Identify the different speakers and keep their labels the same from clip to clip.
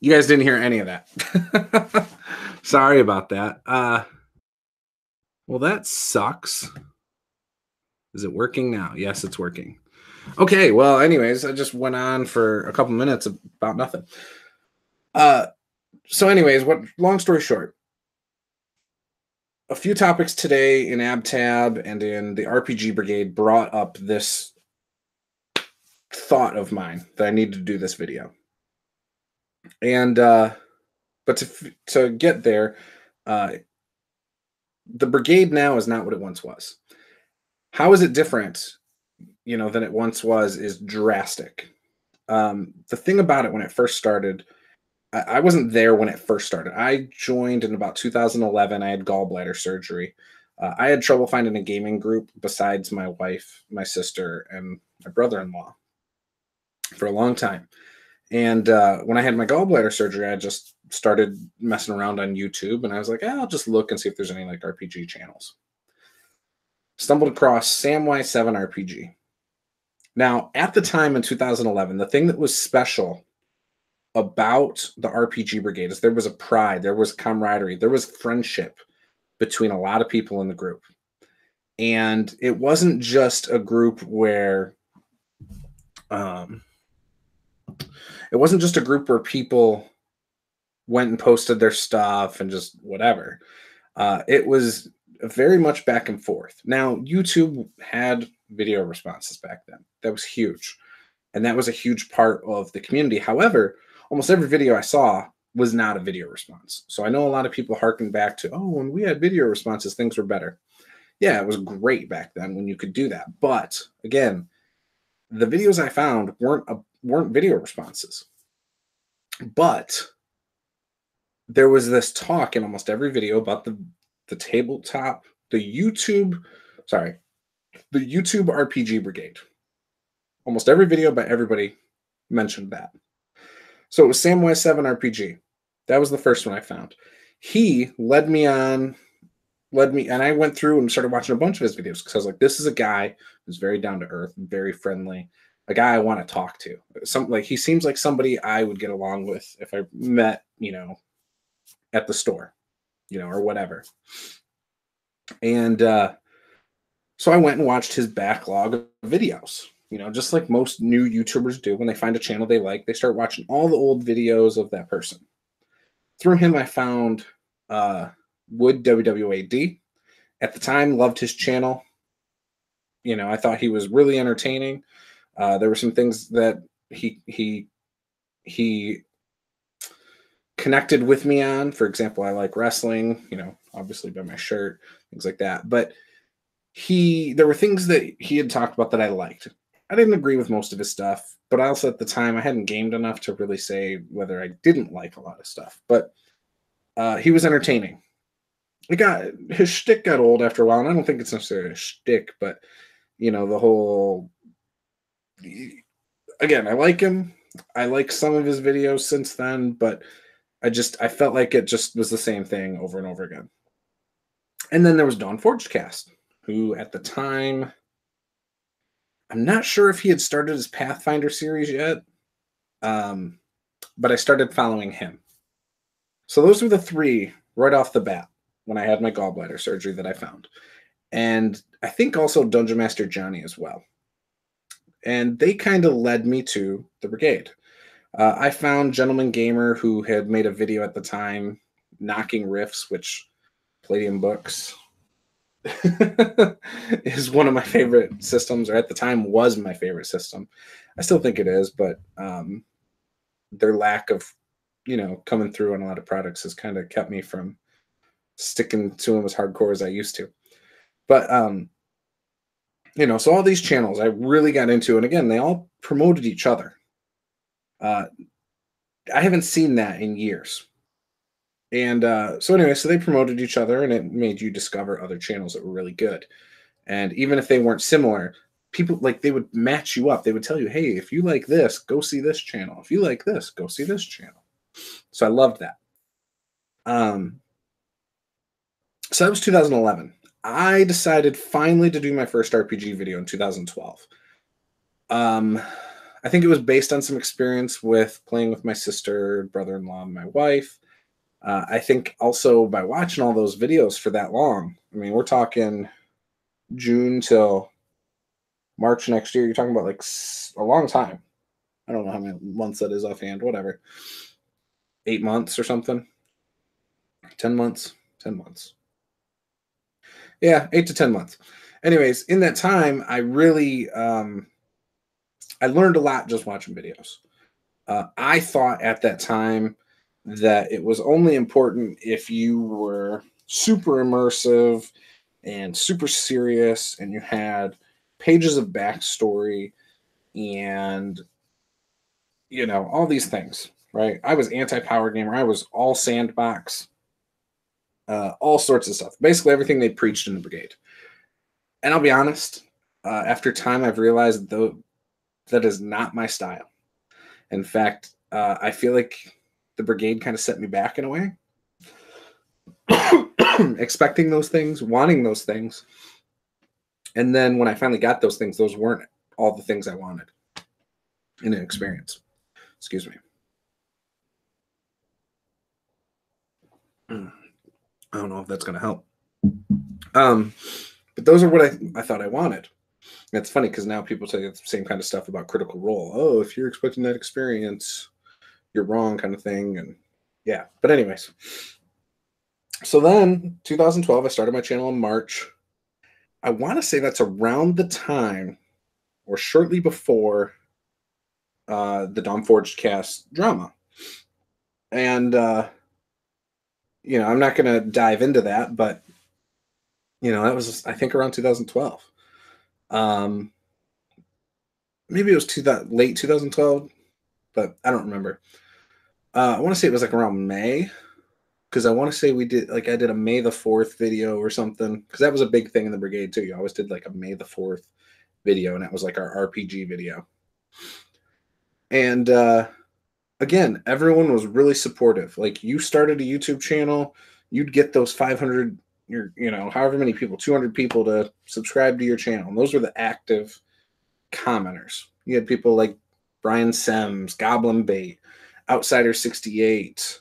Speaker 1: You guys didn't hear any of that. Sorry about that. Well, that sucks. Is it working now? Yes, it's working. Okay, well, anyways, I just went on for a couple minutes about nothing. So anyways, long story short, a few topics today in AbTab and in the RPG Brigade brought up this thought of mine that I need to do this video. And but to get there, the Brigade now is not what it once was. How is it different, than it once was is drastic. The thing about it when it first started, I wasn't there when it first started. I joined in about 2011. I had gallbladder surgery. I had trouble finding a gaming group besides my wife, my sister, and my brother-in-law for a long time. And when I had my gallbladder surgery, I just started messing around on YouTube, and I was like, I'll just look and see if there's any like RPG channels. Stumbled across Samwise7 RPG. Now, at the time in 2011, the thing that was special about the RPG Brigade is there was a pride, there was camaraderie, there was friendship between a lot of people in the group. And it wasn't just a group where people went and posted their stuff and just whatever. It was very much back and forth. Now, YouTube had video responses back then. That was huge. And that was a huge part of the community. However, almost every video I saw was not a video response. So I know a lot of people harken back to, when we had video responses, things were better. Yeah, it was great back then when you could do that. But again, the videos I found weren't video responses. But there was this talk in almost every video about the tabletop, the YouTube RPG Brigade. Almost every video by everybody mentioned that. So it was Samwise7 RPG. That was the first one I found. He led me, and I went through and started watching a bunch of his videos because I was like, this is a guy who's very down to earth, very friendly, a guy I want to talk to. He seems like somebody I would get along with if I met, at the store, or whatever. And so I went and watched his backlog of videos. Just like most new YouTubers do, when they find a channel they like, they start watching all the old videos of that person. Through him, I found Wood WWAD. At the time, loved his channel. I thought he was really entertaining. There were some things that he connected with me on. For example, I like wrestling, obviously by my shirt, things like that. But there were things that he had talked about that I liked. I didn't agree with most of his stuff, but also at the time I hadn't gamed enough to really say whether I didn't like a lot of stuff. But he was entertaining. His shtick got old after a while, and I don't think it's necessarily a shtick, but the whole. Again, I like him. I like some of his videos since then, but I felt like it just was the same thing over and over again. And then there was Dawn Forgecast, who at the time, I'm not sure if he had started his Pathfinder series yet, but I started following him. So those were the three right off the bat when I had my gallbladder surgery that I found. And I think also Dungeon Master Johnny as well. And they kind of led me to the Brigade. I found Gentleman Gamer, who had made a video at the time, Knocking Riffs, which Palladium Books is one of my favorite systems, or at the time was my favorite system. I still think it is, but their lack of, coming through on a lot of products has kind of kept me from sticking to them as hardcore as I used to. But, so all these channels I really got into, and again, they all promoted each other. I haven't seen that in years. And so they promoted each other, and it made you discover other channels that were really good. And even if they weren't similar, people, they would match you up. They would tell you, hey, if you like this, go see this channel. If you like this, go see this channel. So I loved that. So that was 2011. I decided finally to do my first RPG video in 2012. I think it was based on some experience with playing with my sister, brother-in-law, and my wife. I think also by watching all those videos for that long. I mean, we're talking June till March next year. You're talking about like a long time. I don't know how many months that is offhand. Whatever, 8 months or something. 10 months. 10 months. Yeah, 8 to 10 months. Anyways, in that time, I really I learned a lot just watching videos. I thought at that time that it was only important if you were super immersive and super serious and you had pages of backstory and all these things, right? I was anti-power gamer. I was all sandbox, all sorts of stuff. Basically everything they preached in the Brigade. And I'll be honest, after time I've realized though that is not my style. In fact, I feel like the Brigade kind of set me back in a way. Expecting those things, wanting those things. And then when I finally got those things, those weren't all the things I wanted in an experience. Excuse me. I don't know if that's going to help. But those are what I thought I wanted. And it's funny because now people say the same kind of stuff about Critical Role. Oh, if you're expecting that experience, you're wrong, kind of thing. And yeah. But anyways. So then 2012, I started my channel in March. I want to say that's around the time or shortly before the Dawn Forged cast drama. And, I'm not going to dive into that, but, that was, I think, around 2012. Maybe it was late 2012, but I don't remember. I want to say it was like around May, because I want to say I did a May the 4th video or something, because that was a big thing in the Brigade too. You always did like a May the 4th video, and that was like our RPG video. And again, everyone was really supportive. Like, you started a YouTube channel, you'd get those 500, however many people, 200 people to subscribe to your channel. And those were the active commenters. You had people like Brian Sems, Goblin Bait, Outsider 68,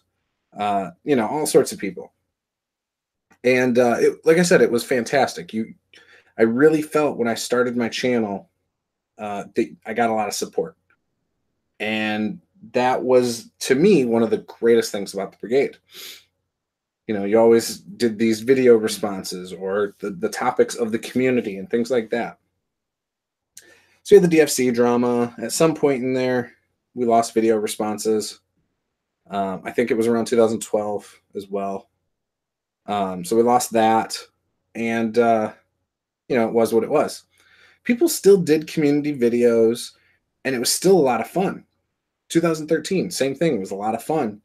Speaker 1: all sorts of people. And like I said, it was fantastic. I really felt when I started my channel that I got a lot of support. And that was, to me, one of the greatest things about the Brigade. You always did these video responses or the topics of the community and things like that. So we had the DFC drama. At some point in there, we lost video responses. I think it was around 2012 as well. So we lost that. And, it was what it was. People still did community videos, and it was still a lot of fun. 2013, same thing. It was a lot of fun.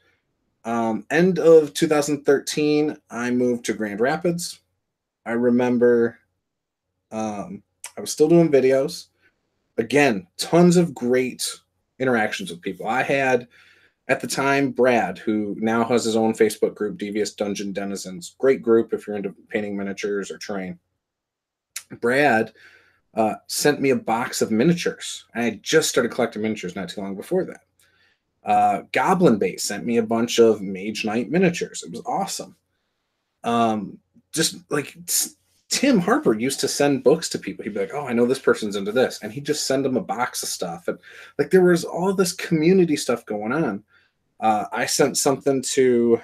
Speaker 1: End of 2013, I moved to Grand Rapids. I remember I was still doing videos. Again, tons of great interactions with people. I had, at the time, Brad, who now has his own Facebook group, Devious Dungeon Denizens. Great group if you're into painting miniatures or terrain. Brad sent me a box of miniatures. I had just started collecting miniatures not too long before that. Goblin Bait sent me a bunch of Mage Knight miniatures. It was awesome. Just like Tim Harper used to send books to people. He'd be like, "Oh, I know this person's into this," and he'd just send them a box of stuff. And like, there was all this community stuff going on. I sent something to,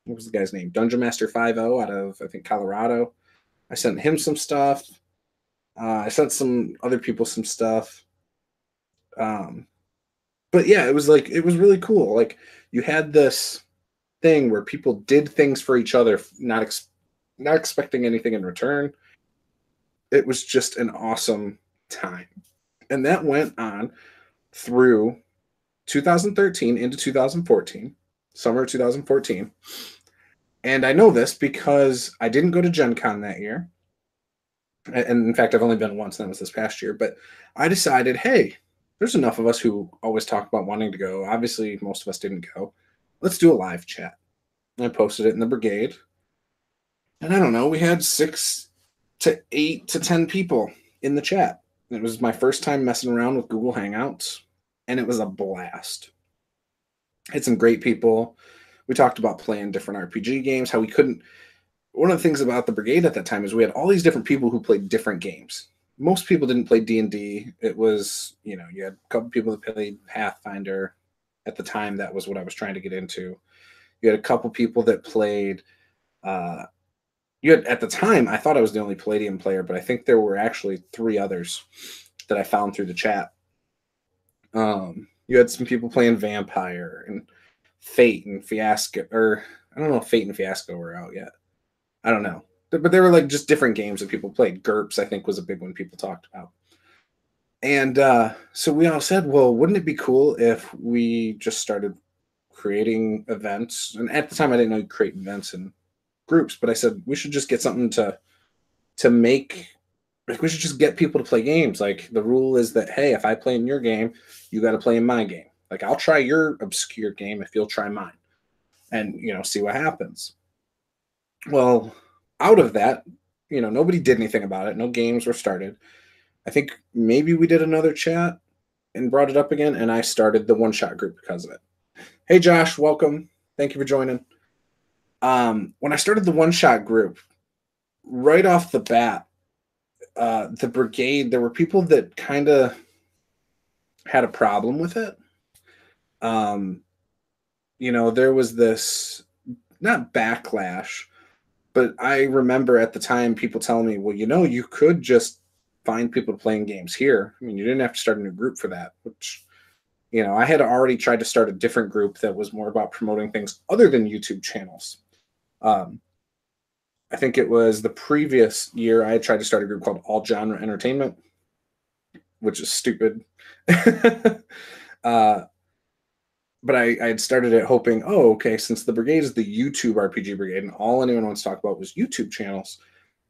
Speaker 1: what was the guy's name? Dungeon Master 50 out of, I think, Colorado. I sent him some stuff. I sent some other people some stuff. But yeah, it was really cool. Like, you had this thing where people did things for each other, not expecting anything in return. It was just an awesome time. And that went on through 2013 into 2014, summer of 2014. And I know this because I didn't go to Gen Con that year. And in fact, I've only been once, and that was this past year. But I decided, hey, there's enough of us who always talk about wanting to go. Obviously, most of us didn't go. Let's do a live chat. And I posted it in the Brigade. And I don't know, we had 6 to 8 to 10 people in the chat. It was my first time messing around with Google Hangouts. and it was a blast. Had some great people. We talked about playing different RPG games, how we couldn't. One of the things about the Brigade at that time is we had all these different people who played different games. Most people didn't play D&D. It was, you had a couple people that played Pathfinder. At the time, that was what I was trying to get into. You had a couple people that played. You had at the time, I thought I was the only Palladium player, but I think there were actually 3 others that I found through the chat. You had some people playing Vampire and Fate and Fiasco, or I don't know if Fate and Fiasco were out yet. I don't know. But they were like just different games that people played. GURPS, I think, was a big one people talked about. And so we all said, well, wouldn't it be cool if we just started creating events? And at the time, I didn't know you create events in groups, but I said we should just get something to make. Like, we should just get people to play games. Like, the rule is that, hey, if I play in your game, you got to play in my game. Like, I'll try your obscure game if you'll try mine, and see what happens. Well, out of that, nobody did anything about it. No games were started. I think maybe we did another chat and brought it up again, and I started the one-shot group because of it. Hey, Josh, welcome. Thank you for joining. When I started the one-shot group, right off the bat, the Brigade, there were people that kind of had a problem with it. There was this, not backlash, but I remember at the time people telling me, well, you could just find people playing games here. I mean, you didn't have to start a new group for that, which, I had already tried to start a different group that was more about promoting things other than YouTube channels. I think it was the previous year I had tried to start a group called All Genre Entertainment, which is stupid. But I had started it hoping, oh, okay, since the Brigade is the YouTube RPG Brigade and all anyone wants to talk about was YouTube channels,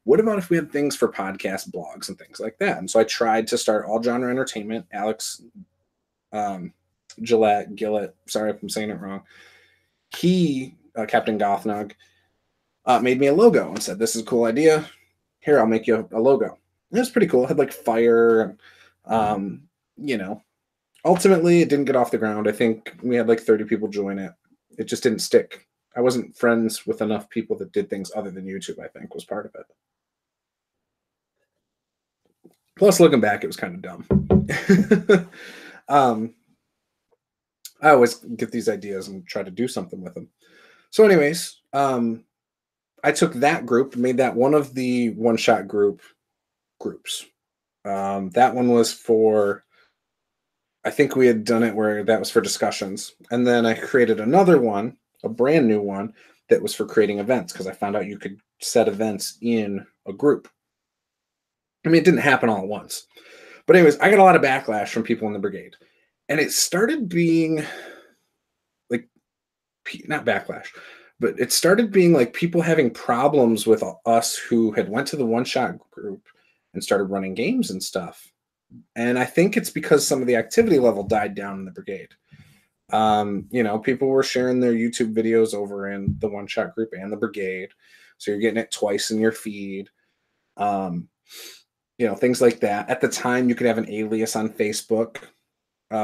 Speaker 1: what about if we had things for podcasts, blogs, and things like that? And so I tried to start All Genre Entertainment. Alex Gillett, sorry if I'm saying it wrong. He, Captain Gothnog, made me a logo and said, this is a cool idea. Here, I'll make you a logo. It was pretty cool. It had like fire, ultimately it didn't get off the ground. I think we had like 30 people join it. It just didn't stick. I wasn't friends with enough people that did things other than YouTube, I think was part of it. Plus, looking back, it was kind of dumb. I always get these ideas and try to do something with them. So anyways, I took that group, made that one of the one-shot groups. That one was for, I think we had done it where that was for discussions. And then I created another one, a brand new one, that was for creating events, because I found out you could set events in a group. I mean, it didn't happen all at once. But anyways, I got a lot of backlash from people in the Brigade. And it started being like, not backlash, but it started being like people having problems with us who had went to the one-shot group and started running games and stuff. And I think it's because some of the activity level died down in the Brigade. People were sharing their YouTube videos over in the one-shot group and the Brigade. So you're getting it twice in your feed. Things like that. At the time, you could have an alias on Facebook.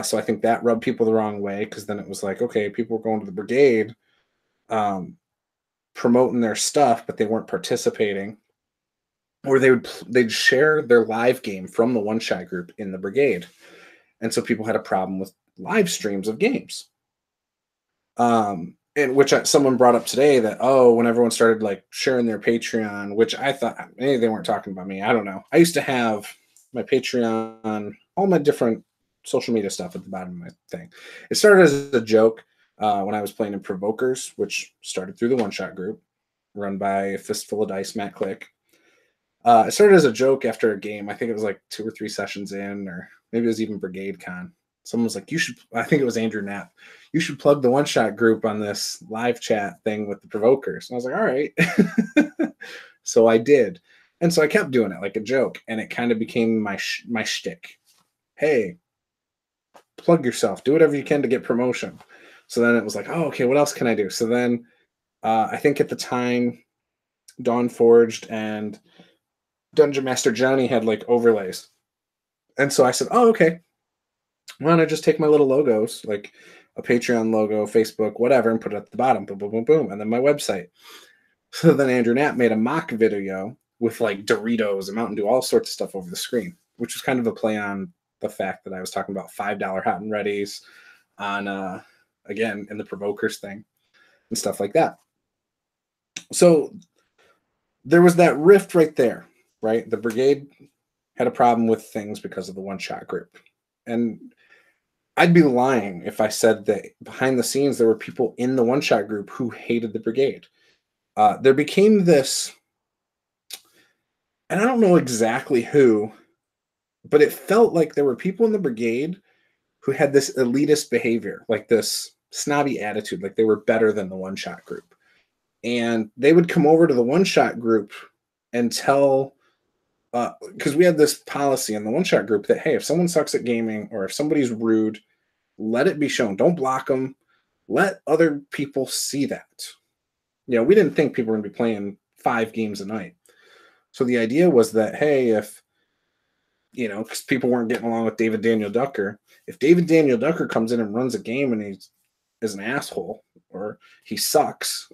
Speaker 1: So I think that rubbed people the wrong way, because then it was like, okay, people were going to the Brigade, promoting their stuff, but they weren't participating. Or they'd share their live game from the one-shot group in the Brigade. And so people had a problem with live streams of games. And which someone brought up today that, when everyone started like sharing their Patreon, which I thought maybe they weren't talking about me. I don't know. I used to have my Patreon, all my different social media stuff at the bottom of my thing. It started as a joke when I was playing in Provokers, which started through the one-shot group run by a Fistful of Dice, Matt Click. It started as a joke after a game. I think it was like 2 or 3 sessions in, or maybe it was even Brigade Con. Someone was like, I think it was Andrew Knapp, you should plug the one-shot group on this live chat thing with the Provokers. And I was like, all right. So I did. And so I kept doing it like a joke, and it kind of became my shtick. Hey, plug yourself, do whatever you can to get promotion. So then it was like, oh, okay, what else can I do? So then I think at the time, Dawn Forged and Dungeon Master Johnny had like overlays. And so I said, oh, okay. Why don't I just take my little logos, like a Patreon logo, Facebook, whatever, and put it at the bottom, boom, boom, boom, boom, and then my website. So then Andrew Knapp made a mock video with like Doritos and Mountain Dew, all sorts of stuff over the screen, which was kind of a play on the fact that I was talking about $5 hot and readies on, again, in the Provokers thing and stuff like that. So there was that rift right there, right? The Brigade had a problem with things because of the one-shot group. And I'd be lying if I said that behind the scenes there were people in the one-shot group who hated the Brigade. There became this, and I don't know exactly who, but it felt like there were people in the Brigade who had this elitist behavior, like this snobby attitude, like they were better than the one-shot group. And they would come over to the one-shot group and tell, because we had this policy in the one-shot group that, hey, if someone sucks at gaming or if somebody's rude, let it be shown. Don't block them. Let other people see that. You know, we didn't think people were going to be playing 5 games a night. So the idea was that, hey, if, you know, because people weren't getting along with David Daniel Ducker, if David Daniel Ducker comes in and runs a game and he is an asshole or he sucks,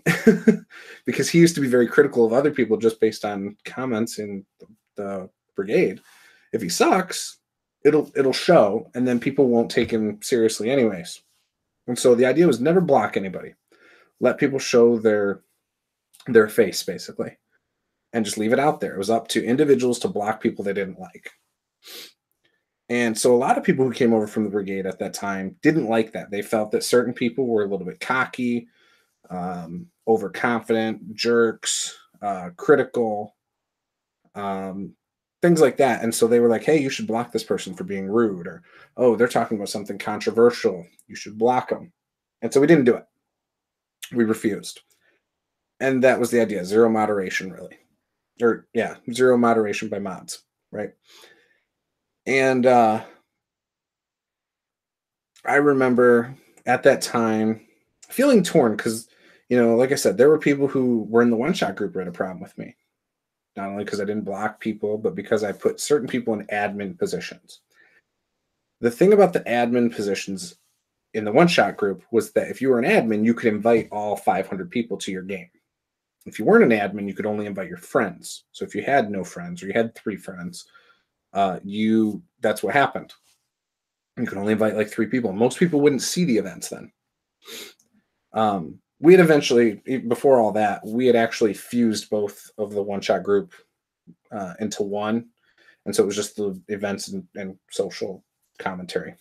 Speaker 1: because he used to be very critical of other people just based on comments in the Brigade. If he sucks, it'll show, and then people won't take him seriously anyways. And so the idea was never block anybody. Let people show their face, basically, and just leave it out there. It was up to individuals to block people they didn't like. And so a lot of people who came over from the Brigade at that time didn't like that. They felt that certain people were a little bit cocky, overconfident, jerks, critical, things like that. And so they were like, hey, you should block this person for being rude, or, oh, they're talking about something controversial, you should block them. And so we didn't do it. We refused. And that was the idea. Zero moderation, really. Or, yeah, zero moderation by mods, right? And I remember at that time feeling torn because, you know, like I said, there were people who were in the one-shot group who had a problem with me. Not only because I didn't block people, but because I put certain people in admin positions. The thing about the admin positions in the one-shot group was that if you were an admin, you could invite all 500 people to your game. If you weren't an admin, you could only invite your friends. So if you had no friends or you had 3 friends, that's what happened. You could only invite like 3 people. Most people wouldn't see the events then. We had eventually, before all that, we had actually fused both of the one-shot group into one. And so it was just the events and social commentary.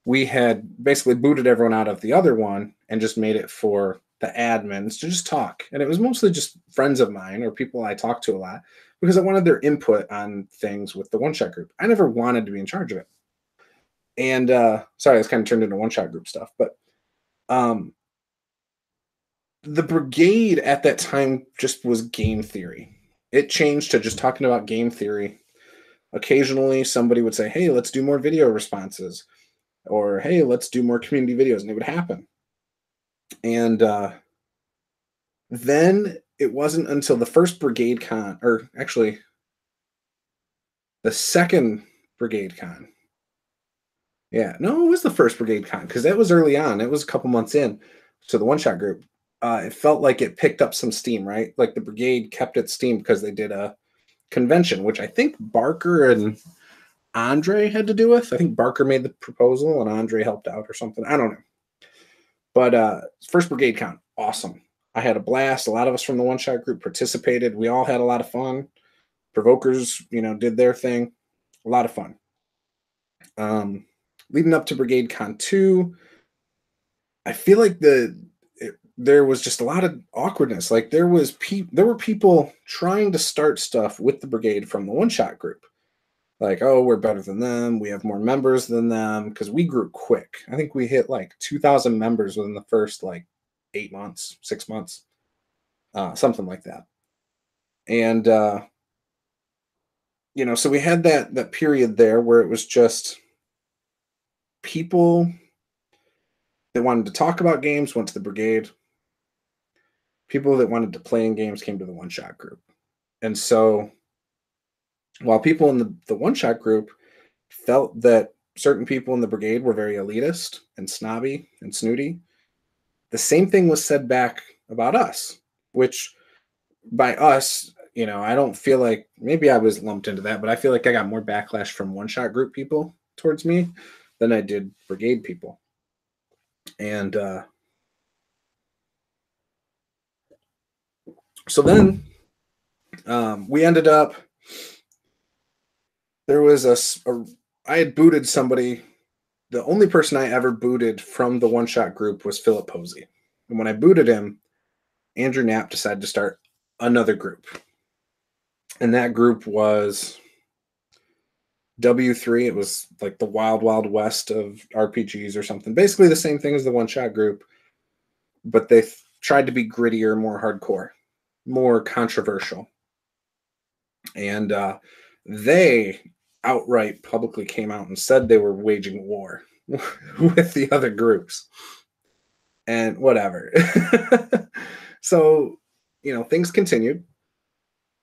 Speaker 1: We had basically booted everyone out of the other one and just made it for the admins to just talk. And it was mostly just friends of mine or people I talked to a lot because I wanted their input on things with the one-shot group. I never wanted to be in charge of it. And sorry, it's kind of turned into one-shot group stuff. But the Brigade at that time just was game theory. It changed to just talking about game theory. Occasionally, somebody would say, hey, let's do more video responses. Or, hey, let's do more community videos. And it would happen. And then it wasn't until the first Brigade Con, or actually the second Brigade Con. Yeah, no, it was the first Brigade Con because that was early on. It was a couple months in to the one-shot group. It felt like it picked up some steam, right? Like the Brigade kept its steam because they did a convention, which I think Barker and Andre had to do with. I think Barker made the proposal and Andre helped out or something. I don't know. But first Brigade Con, awesome. I had a blast. A lot of us from the one-shot group participated. We all had a lot of fun. Provokers, did their thing. A lot of fun. Leading up to Brigade Con 2, I feel like there was just a lot of awkwardness. Like there were people trying to start stuff with the Brigade from the one-shot group. Like, oh, we're better than them. We have more members than them because we grew quick. I think we hit like 2,000 members within the first 8 months, 6 months, something like that. And so we had that period there where it was just people that wanted to talk about games went to the Brigade. People that wanted to play in games came to the one-shot group. And so while people in the one-shot group felt that certain people in the brigade were very elitist and snobby and snooty, the same thing was said back about us, which by us, I don't feel like, maybe I was lumped into that, but I feel like I got more backlash from one shot group people towards me than I did brigade people. And so then we ended up, there was I had booted somebody. The only person I ever booted from the one shot group was Philip Posey. And when I booted him, Andrew Knapp decided to start another group. And that group was W3. It was like the wild, wild west of RPGs or something. Basically the same thing as the one shot group, but they tried to be grittier, more hardcore, more controversial. And they outright publicly came out and said they were waging war with the other groups. And whatever. So, things continued.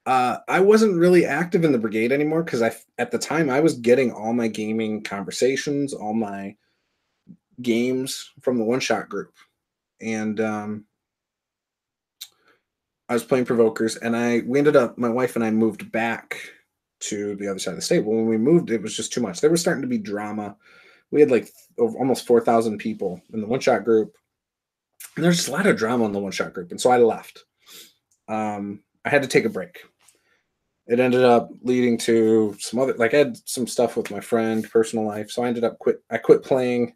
Speaker 1: I wasn't really active in the brigade anymore because at the time I was getting all my gaming conversations, all my games from the one shot group. And I was playing Provokers, and we ended up, my wife and I moved back to the other side of the state. But when we moved, it was just too much. There was starting to be drama. We had like almost 4,000 people in the one shot group. And there's just a lot of drama in the one shot group. And so I left. I had to take a break. It ended up leading to some other, like I had some stuff with my friend, personal life. So I quit playing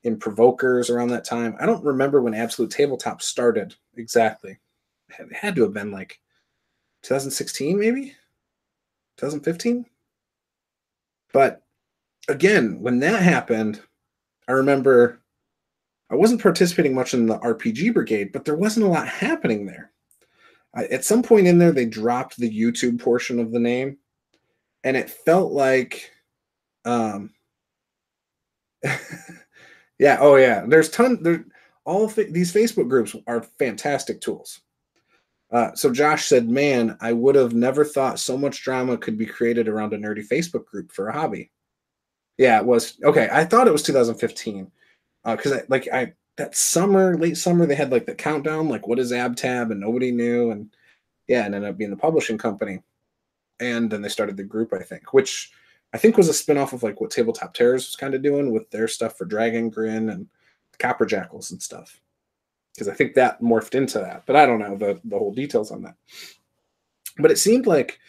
Speaker 1: in Provokers around that time. I don't remember when Absolute Tabletop started exactly. It had to have been like 2016, maybe 2015. But again, when that happened, I remember I wasn't participating much in the RPG Brigade, but there wasn't a lot happening there. At some point in there, they dropped the YouTube portion of the name, and it felt like, yeah, oh yeah, there's these Facebook groups are fantastic tools. So Josh said, man, I would have never thought so much drama could be created around a nerdy Facebook group for a hobby. Yeah, it was. Okay, I thought it was 2015. Because that summer, late summer, they had like the countdown, like what is AbTab, and nobody knew. And yeah, it ended up being the publishing company. And then they started the group, I think, which I think was a spinoff of like what Tabletop Terrors was kind of doing with their stuff for Dragon Grin and Copper Jackals and stuff. Because I think that morphed into that, but I don't know the whole details on that. But it seemed like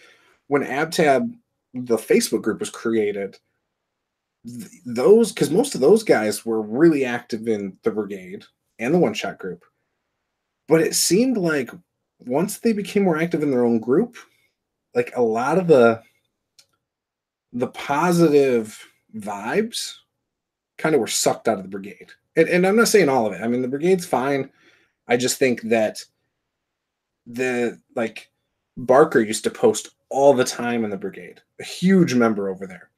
Speaker 1: when AbTab, the Facebook group, was created, because most of those guys were really active in the brigade and the one shot group. But it seemed like once they became more active in their own group, like a lot of the positive vibes kind of were sucked out of the brigade. And I'm not saying all of it. I mean, the brigade's fine. I just think that Barker used to post all the time in the brigade, a huge member over there.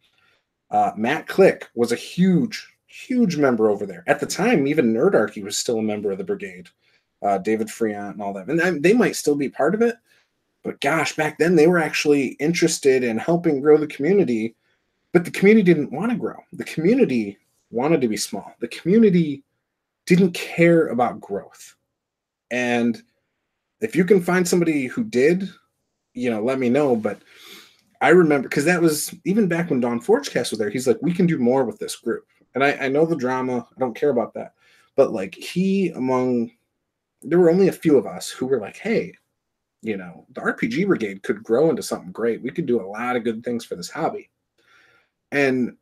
Speaker 1: Matt Click was a huge, huge member over there. At the time, even Nerdarchy was still a member of the brigade. David Friant and all that. And they might still be part of it. But gosh, back then they were actually interested in helping grow the community. But the community didn't want to grow. The community wanted to be small. The community didn't care about growth. And if you can find somebody who did, let me know. But I remember, because that was even back when Don Forgecast was there, he's like, we can do more with this group. And I know the drama. I don't care about that. But like there were only a few of us who were like, hey, the RPG Brigade could grow into something great. We could do a lot of good things for this hobby. And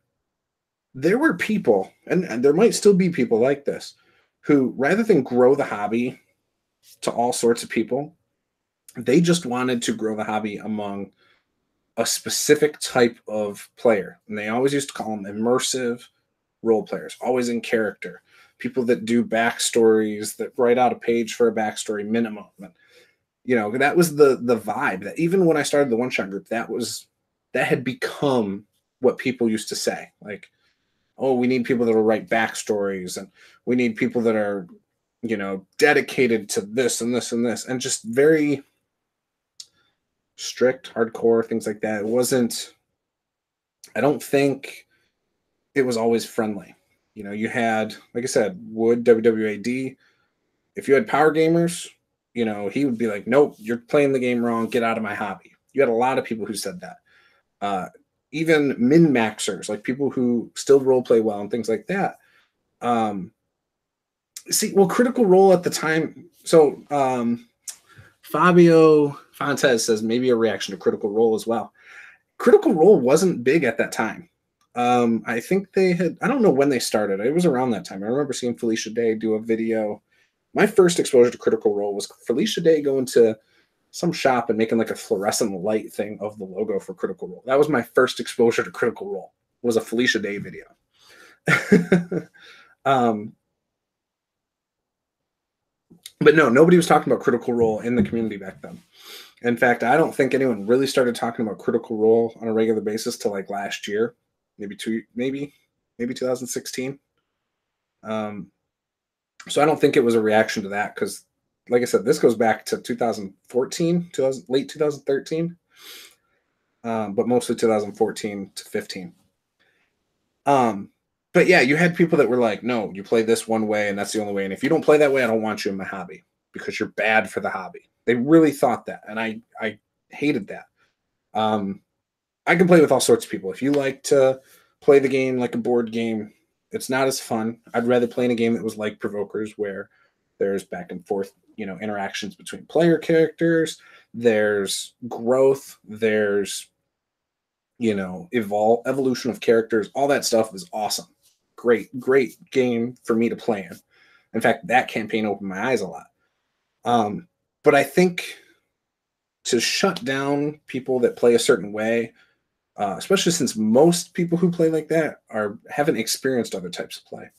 Speaker 1: there were people, and there might still be people like this, who rather than grow the hobby to all sorts of people, they just wanted to grow the hobby among a specific type of player. And they always used to call them immersive role players, always in character, people that do backstories, that write out a page for a backstory minimum. And, that was the vibe. That even when I started the one shot group, that had become what people used to say. Like, oh, we need people that will write backstories, and we need people that are, dedicated to this and this and this, and just very strict, hardcore, things like that. It wasn't, I don't think it was always friendly. You know, you had, like I said, Wood, WWAD. If you had power gamers, you know, he would be like, nope, you're playing the game wrong. Get out of my hobby. You had a lot of people who said that. Uh, Even min maxers, like people who still role play well and things like that. Um, See, well, Critical Role at the time. So Fabio Fontes says maybe a reaction to Critical Role as well. Critical Role wasn't big at that time. I think they had, I don't know when they started. It was around that time. I remember seeing Felicia Day do a video. My first exposure to Critical Role was Felicia Day going to some shop and making like a fluorescent light thing of the logo for Critical Role. That was my first exposure to Critical Role, was a Felicia Day video. um, but no, nobody was talking about Critical Role in the community back then. In fact, I don't think anyone really started talking about Critical Role on a regular basis till like last year, maybe 2016. So I don't think it was a reaction to that because, like I said, this goes back to 2014, late 2013, but mostly 2014 to 15. But yeah, you had people that were like, no, you play this one way and that's the only way. And if you don't play that way, I don't want you in my hobby because you're bad for the hobby. They really thought that. And I hated that. I can play with all sorts of people. If you like to play the game like a board game, it's not as fun. I'd rather play in a game that was like Provokers, where there's back and forth, you know, interactions between player characters. There's growth. There's, you know, evolution of characters. All that stuff is awesome. Great game for me to play in. In fact, that campaign opened my eyes a lot. But I think to shut down people that play a certain way, especially since most people who play like that haven't experienced other types of play,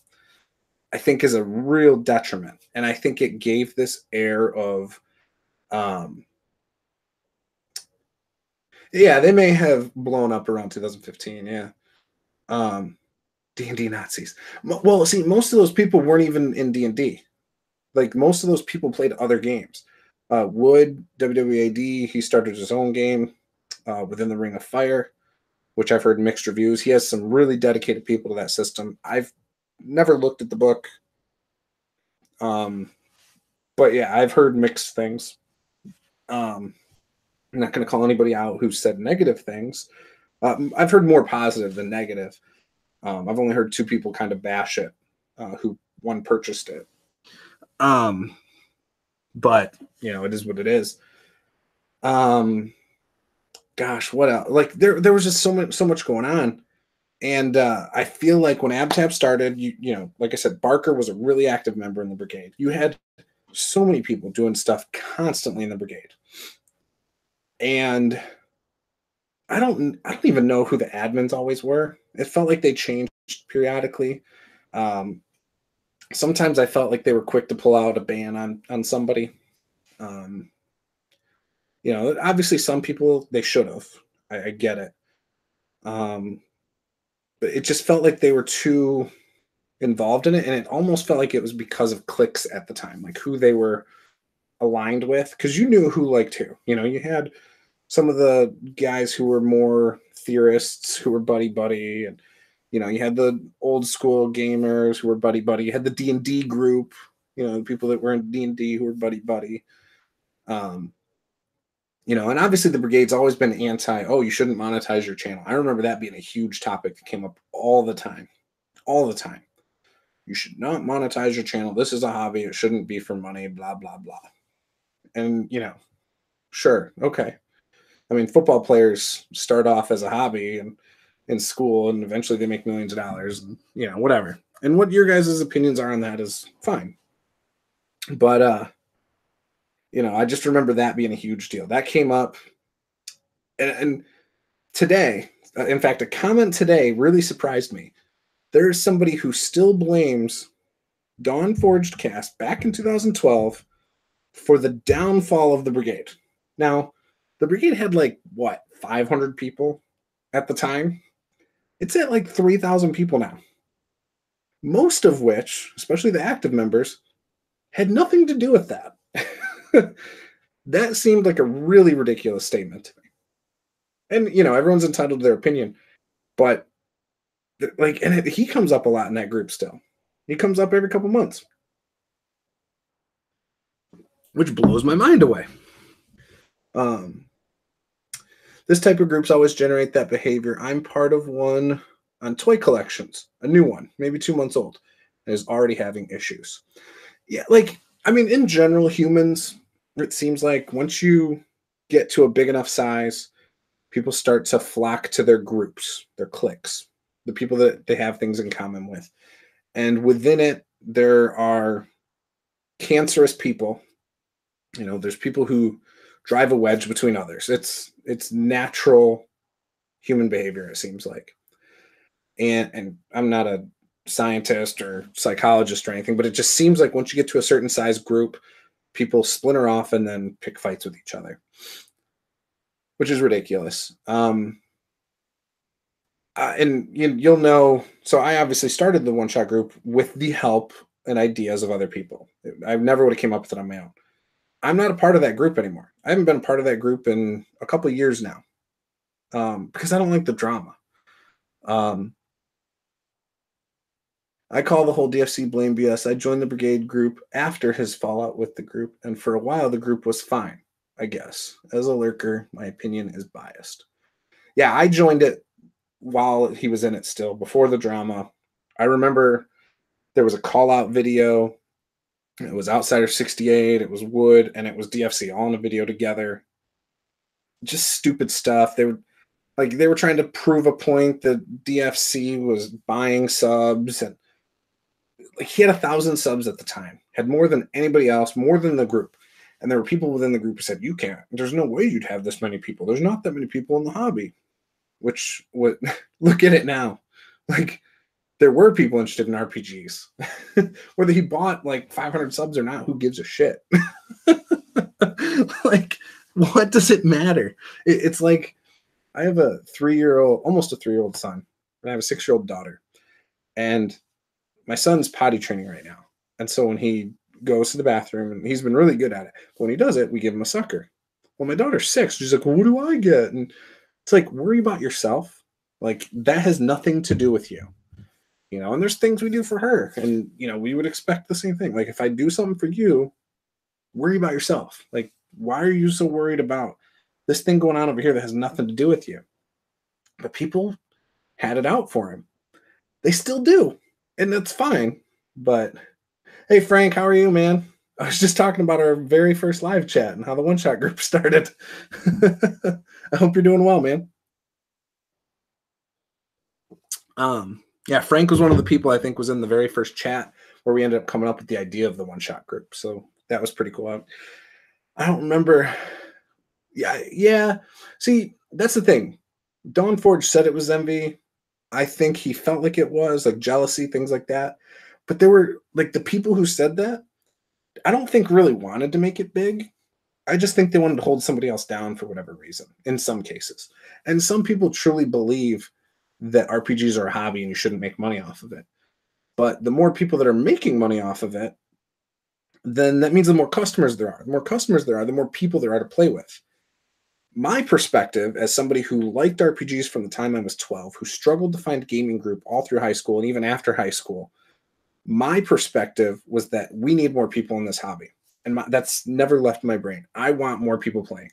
Speaker 1: I think is a real detriment. And I think it gave this air of, yeah, they may have blown up around 2015. Yeah. D&D Nazis. Well, see, most of those people weren't even in D&D. Like most of those people played other games. Wood, WWAD, he started his own game, Within the Ring of Fire, which I've heard mixed reviews. He has some really dedicated people to that system. I've never looked at the book. But yeah, I've heard mixed things. I'm not going to call anybody out who said negative things. I've heard more positive than negative. I've only heard two people kind of bash it, who one purchased it. But you know, it is what it is. Gosh, what else? Like there was just so much going on. And I feel like when AbTab started, you know, like I said, Barker was a really active member in the Brigade. You had so many people doing stuff constantly in the Brigade. And I don't even know who the admins always were. It felt like they changed periodically. Sometimes I felt like they were quick to pull out a ban on somebody. You know, obviously some people they should have. I get it. But it just felt like they were too involved in it, and it almost felt like it was because of cliques at the time, like who they were aligned with, because you knew who liked who. You know, you had some of the guys who were more theorists who were buddy, and you know, you had the old school gamers who were buddy. You had the D&D group, you know, the people that were in D&D who were buddy. You know, and obviously the Brigade's always been anti, oh, you shouldn't monetize your channel. I remember that being a huge topic that came up all the time. You should not monetize your channel. This is a hobby. It shouldn't be for money, blah, blah, blah. And, you know, sure. Okay. I mean, football players start off as a hobby and in school, and eventually they make millions of dollars, and, you know, whatever. And what your guys' opinions are on that is fine. But, you know, I just remember that being a huge deal. That came up. And today, in fact, a comment today really surprised me. There is somebody who still blames Dawn Forged Cast back in 2012 for the downfall of the Brigade. Now, the Brigade had like, what, 500 people at the time? It's at like 3,000 people now. Most of which, especially the active members, had nothing to do with that. That seemed like a really ridiculous statement to me. And, you know, everyone's entitled to their opinion. But Like, and he comes up a lot in that group still. He comes up every couple months, which blows my mind away. This type of groups always generate that behavior. I'm part of one on toy collections, a new one, maybe 2 months old, and is already having issues. Yeah, like, I mean, in general, humans, it seems like once you get to a big enough size, people start to flock to their groups, their cliques, the people that they have things in common with. And within it, there are cancerous people. There's people who drive a wedge between others. It's natural human behavior, it seems like. And I'm not a scientist or psychologist or anything, but it just seems like once you get to a certain size group, people splinter off and then pick fights with each other, which is ridiculous. And you'll know. So I obviously started the one shot group with the help and ideas of other people. I never would have came up with it on my own. I'm not a part of that group anymore. I haven't been a part of that group in a couple of years now, because I don't like the drama. I call the whole DFC blame BS. I joined the Brigade group after his fallout with the group, and for a while the group was fine, I guess. As a lurker, my opinion is biased. Yeah, I joined it while he was in it still, before the drama. I remember there was a call-out video. It was Outsider 68, it was Wood, and it was DFC all in a video together. Just stupid stuff. They were trying to prove a point that DFC was buying subs, and he had 1,000 subs at the time, had more than anybody else, more than the group. And there were people within the group who said, you can't, there's no way you'd have this many people. There's not that many people in the hobby, which would look at it now. Like, there were people interested in RPGs. Whether he bought like 500 subs or not, who gives a shit? Like, what does it matter? It's like, I have a 3-year-old, almost a 3-year-old son, and I have a 6-year-old daughter. And my son's potty training right now. And so when he goes to the bathroom, and he's been really good at it, but when he does it, we give him a sucker. Well, my daughter's 6. She's like, well, what do I get? And it's like, worry about yourself. Like, that has nothing to do with you. And there's things we do for her. And, we would expect the same thing. Like, if I do something for you, worry about yourself. Like, why are you so worried about this thing going on over here that has nothing to do with you? But people had it out for him. They still do. And that's fine. But hey, Frank, how are you, man? I was just talking about our very first live chat and how the one-shot group started. I hope you're doing well, man. Yeah, Frank was one of the people I think was in the very first chat where we ended up coming up with the idea of the one-shot group. So that was pretty cool. I don't remember. Yeah. See, that's the thing. Dawn Forge said it was envy. I think he felt like it was, like jealousy, things like that. But there were, like, the people who said that, I don't think really wanted to make it big. I just think they wanted to hold somebody else down for whatever reason, in some cases. And some people truly believe that RPGs are a hobby and you shouldn't make money off of it. But the more people that are making money off of it, then that means the more customers there are. The more customers there are, the more people there are to play with. My perspective, as somebody who liked RPGs from the time I was 12, who struggled to find a gaming group all through high school and even after high school, my perspective was that we need more people in this hobby. And that's never left my brain. I want more people playing.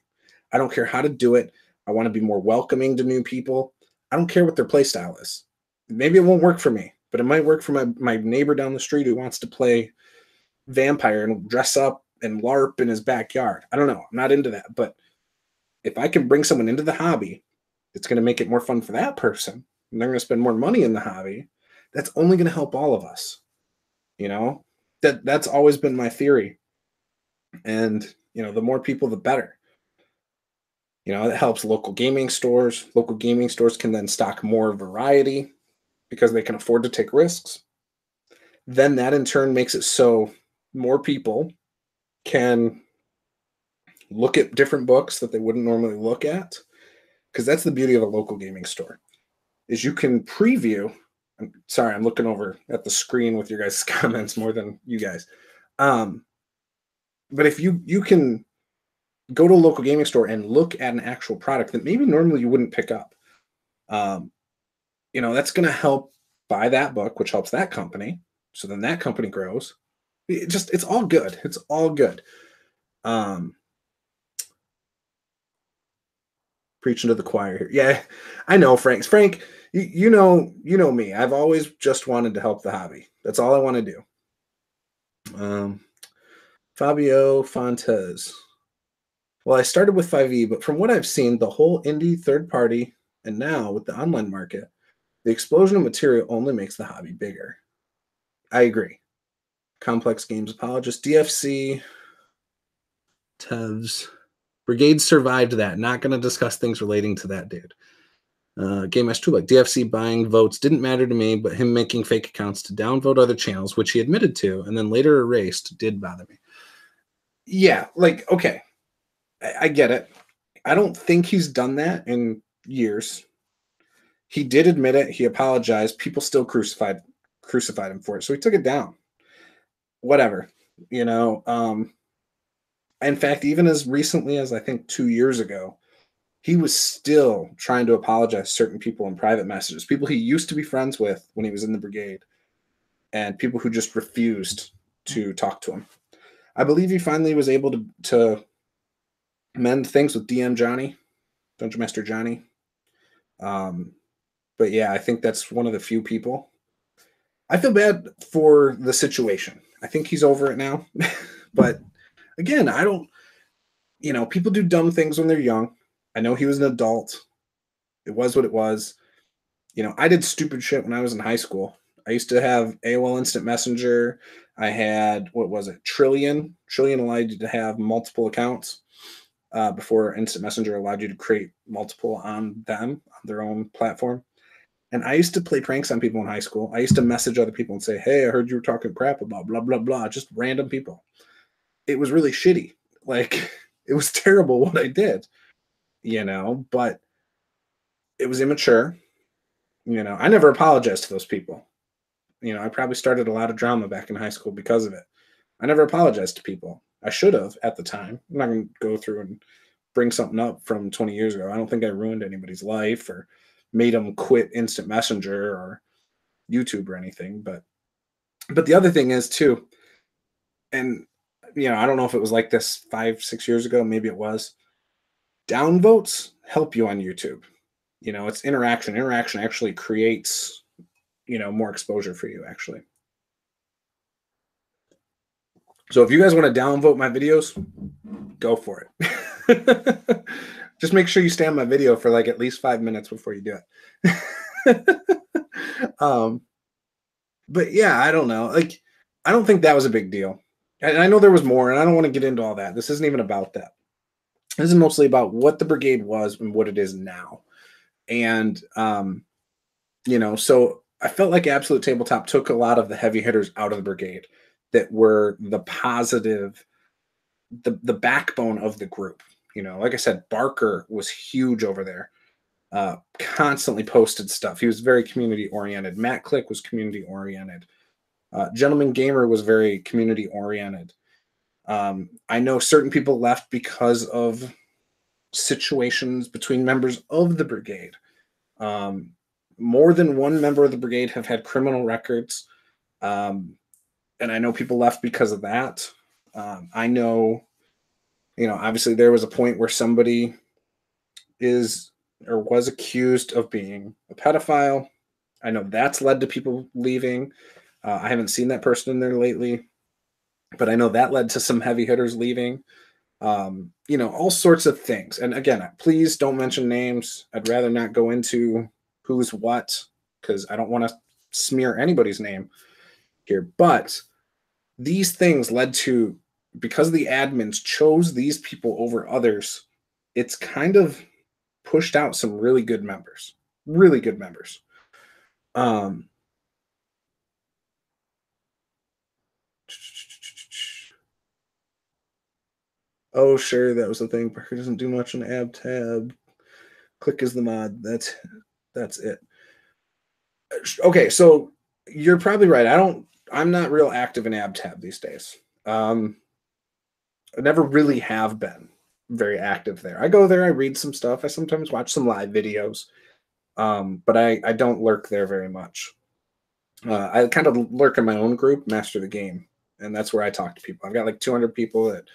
Speaker 1: I don't care how to do it. I want to be more welcoming to new people. I don't care what their play style is. Maybe it won't work for me, but it might work for my neighbor down the street who wants to play vampire and dress up and LARP in his backyard. I don't know. I'm not into that. But if I can bring someone into the hobby, it's going to make it more fun for that person, and they're going to spend more money in the hobby, that's only going to help all of us. That's always been my theory. And, the more people, the better. It helps local gaming stores. Local gaming stores can then stock more variety because they can afford to take risks. Then that in turn makes it so more people can look at different books that they wouldn't normally look at. Because that's the beauty of a local gaming store, is you can preview. Sorry, I'm looking over at the screen with your guys' comments more than you guys. But if you can go to a local gaming store and look at an actual product that maybe normally you wouldn't pick up, that's going to help buy that book, which helps that company. So then that company grows. It's all good. It's all good. Um, Preaching to the choir here. Yeah, I know, Frank. Frank, you know me. I've always just wanted to help the hobby. That's all I want to do. Um, Fabio Fontes. Well, I started with 5e, but from what I've seen, the whole indie third party, and now with the online market, the explosion of material only makes the hobby bigger. I agree. Complex Games Apologist, DFC, Tevs. Brigade survived that. Not going to discuss things relating to that dude. Game Master 2, like DFC buying votes didn't matter to me, but him making fake accounts to downvote other channels, which he admitted to and then later erased, did bother me. Yeah, like, okay. I get it. I don't think he's done that in years. He did admit it. He apologized. People still crucified him for it. So he took it down. Whatever. You know, in fact, even as recently as I think 2 years ago, he was still trying to apologize to certain people in private messages, people he used to be friends with when he was in the brigade, and people who just refused to talk to him. I believe he finally was able to mend things with DM Johnny, Dungeon Master Johnny. But yeah, I think that's one of the few people. I feel bad for the situation. I think he's over it now. But again, I don't, people do dumb things when they're young. I know he was an adult. It was what it was. I did stupid shit when I was in high school. I used to have AOL Instant Messenger. I had, what was it, Trillion. Trillion allowed you to have multiple accounts before Instant Messenger allowed you to create multiple on their own platform. And I used to play pranks on people in high school. I used to message other people and say, hey, I heard you were talking crap about blah, blah, blah. Just random people. It was really shitty. Like, it was terrible what I did, but it was immature. I never apologized to those people. I probably started a lot of drama back in high school because of it. I never apologized to people. I should have at the time. I'm not going to go through and bring something up from 20 years ago. I don't think I ruined anybody's life or made them quit Instant Messenger or YouTube or anything. But the other thing is too, and I don't know if it was like this 5-6 years ago, maybe it was. Downvotes help you on YouTube. It's interaction. Interaction actually creates, more exposure for you actually. So if you guys want to downvote my videos, go for it. Just make sure you stay on my video for like at least 5 minutes before you do it. But yeah, I don't know. Like, I don't think that was a big deal. And I know there was more, and I don't want to get into all that. This isn't even about that. This is mostly about what the brigade was and what it is now. And, so I felt like Absolute Tabletop took a lot of the heavy hitters out of the brigade that were the positive, the backbone of the group. Like I said, Barker was huge over there. Constantly posted stuff. He was very community oriented. Matt Click was community oriented. Gentleman Gamer was very community oriented. I know certain people left because of situations between members of the brigade. More than one member of the brigade have had criminal records. And I know people left because of that. I know, obviously there was a point where somebody is or was accused of being a pedophile. I know that's led to people leaving. I haven't seen that person in there lately, but I know that led to some heavy hitters leaving. All sorts of things. And again, please don't mention names. I'd rather not go into who's what because I don't want to smear anybody's name here. But these things led to, because the admins chose these people over others, it's kind of pushed out some really good members. Really good members. Oh, sure, that was the thing. Parker doesn't do much on ab tab. Click is the mod. That's it. Okay, so you're probably right. I'm not real active in ab tab these days. I never really have been very active there. I go there, I read some stuff. I sometimes watch some live videos. But I don't lurk there very much. I kind of lurk in my own group, Master the Game, and that's where I talk to people. I've got like 200 people that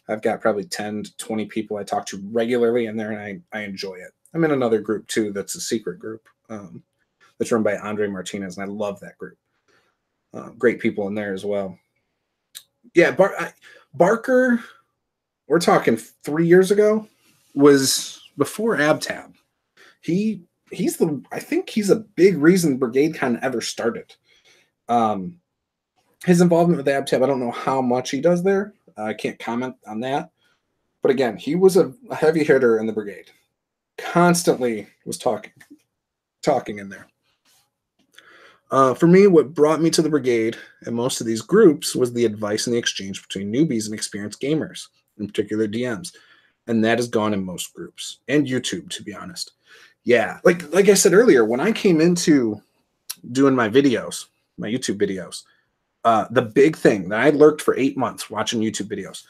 Speaker 1: I've got probably 10 to 20 people I talk to regularly in there, and I enjoy it. I'm in another group too that's a secret group that's run by Andre Martinez, and I love that group. Great people in there as well. Yeah, Barker, we're talking 3 years ago, was before AbTab. He's the I think he's a big reason Brigade kind of ever started. Um, his involvement with AbTab, I don't know how much he does there. I can't comment on that. But again, he was a heavy hitter in the Brigade. Constantly was talking in there. For me, what brought me to the Brigade and most of these groups was the advice and the exchange between newbies and experienced gamers, in particular DMs. And that is gone in most groups and YouTube, to be honest. Yeah, like I said earlier, when I came into doing my videos, my YouTube videos, the big thing that I lurked for 8 months watching YouTube videos,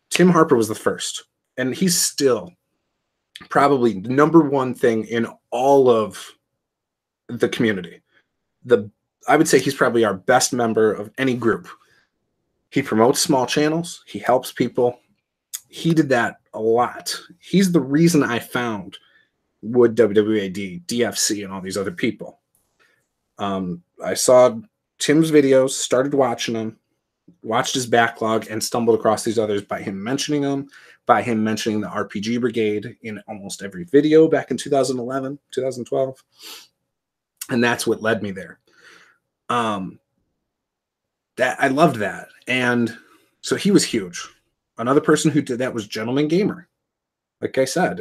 Speaker 1: Tim Harper was the first. And he's still probably the number one thing in all of the community. I would say he's probably our best member of any group. He promotes small channels. He helps people. He did that a lot. He's the reason I found Wood, WWAD, DFC, and all these other people. I saw Tim's videos, started watching them, watched his backlog, and stumbled across these others by him mentioning them, by him mentioning the RPG Brigade in almost every video back in 2011, 2012. And that's what led me there. That I loved that. And so he was huge. Another person who did that was Gentleman Gamer. Like I said,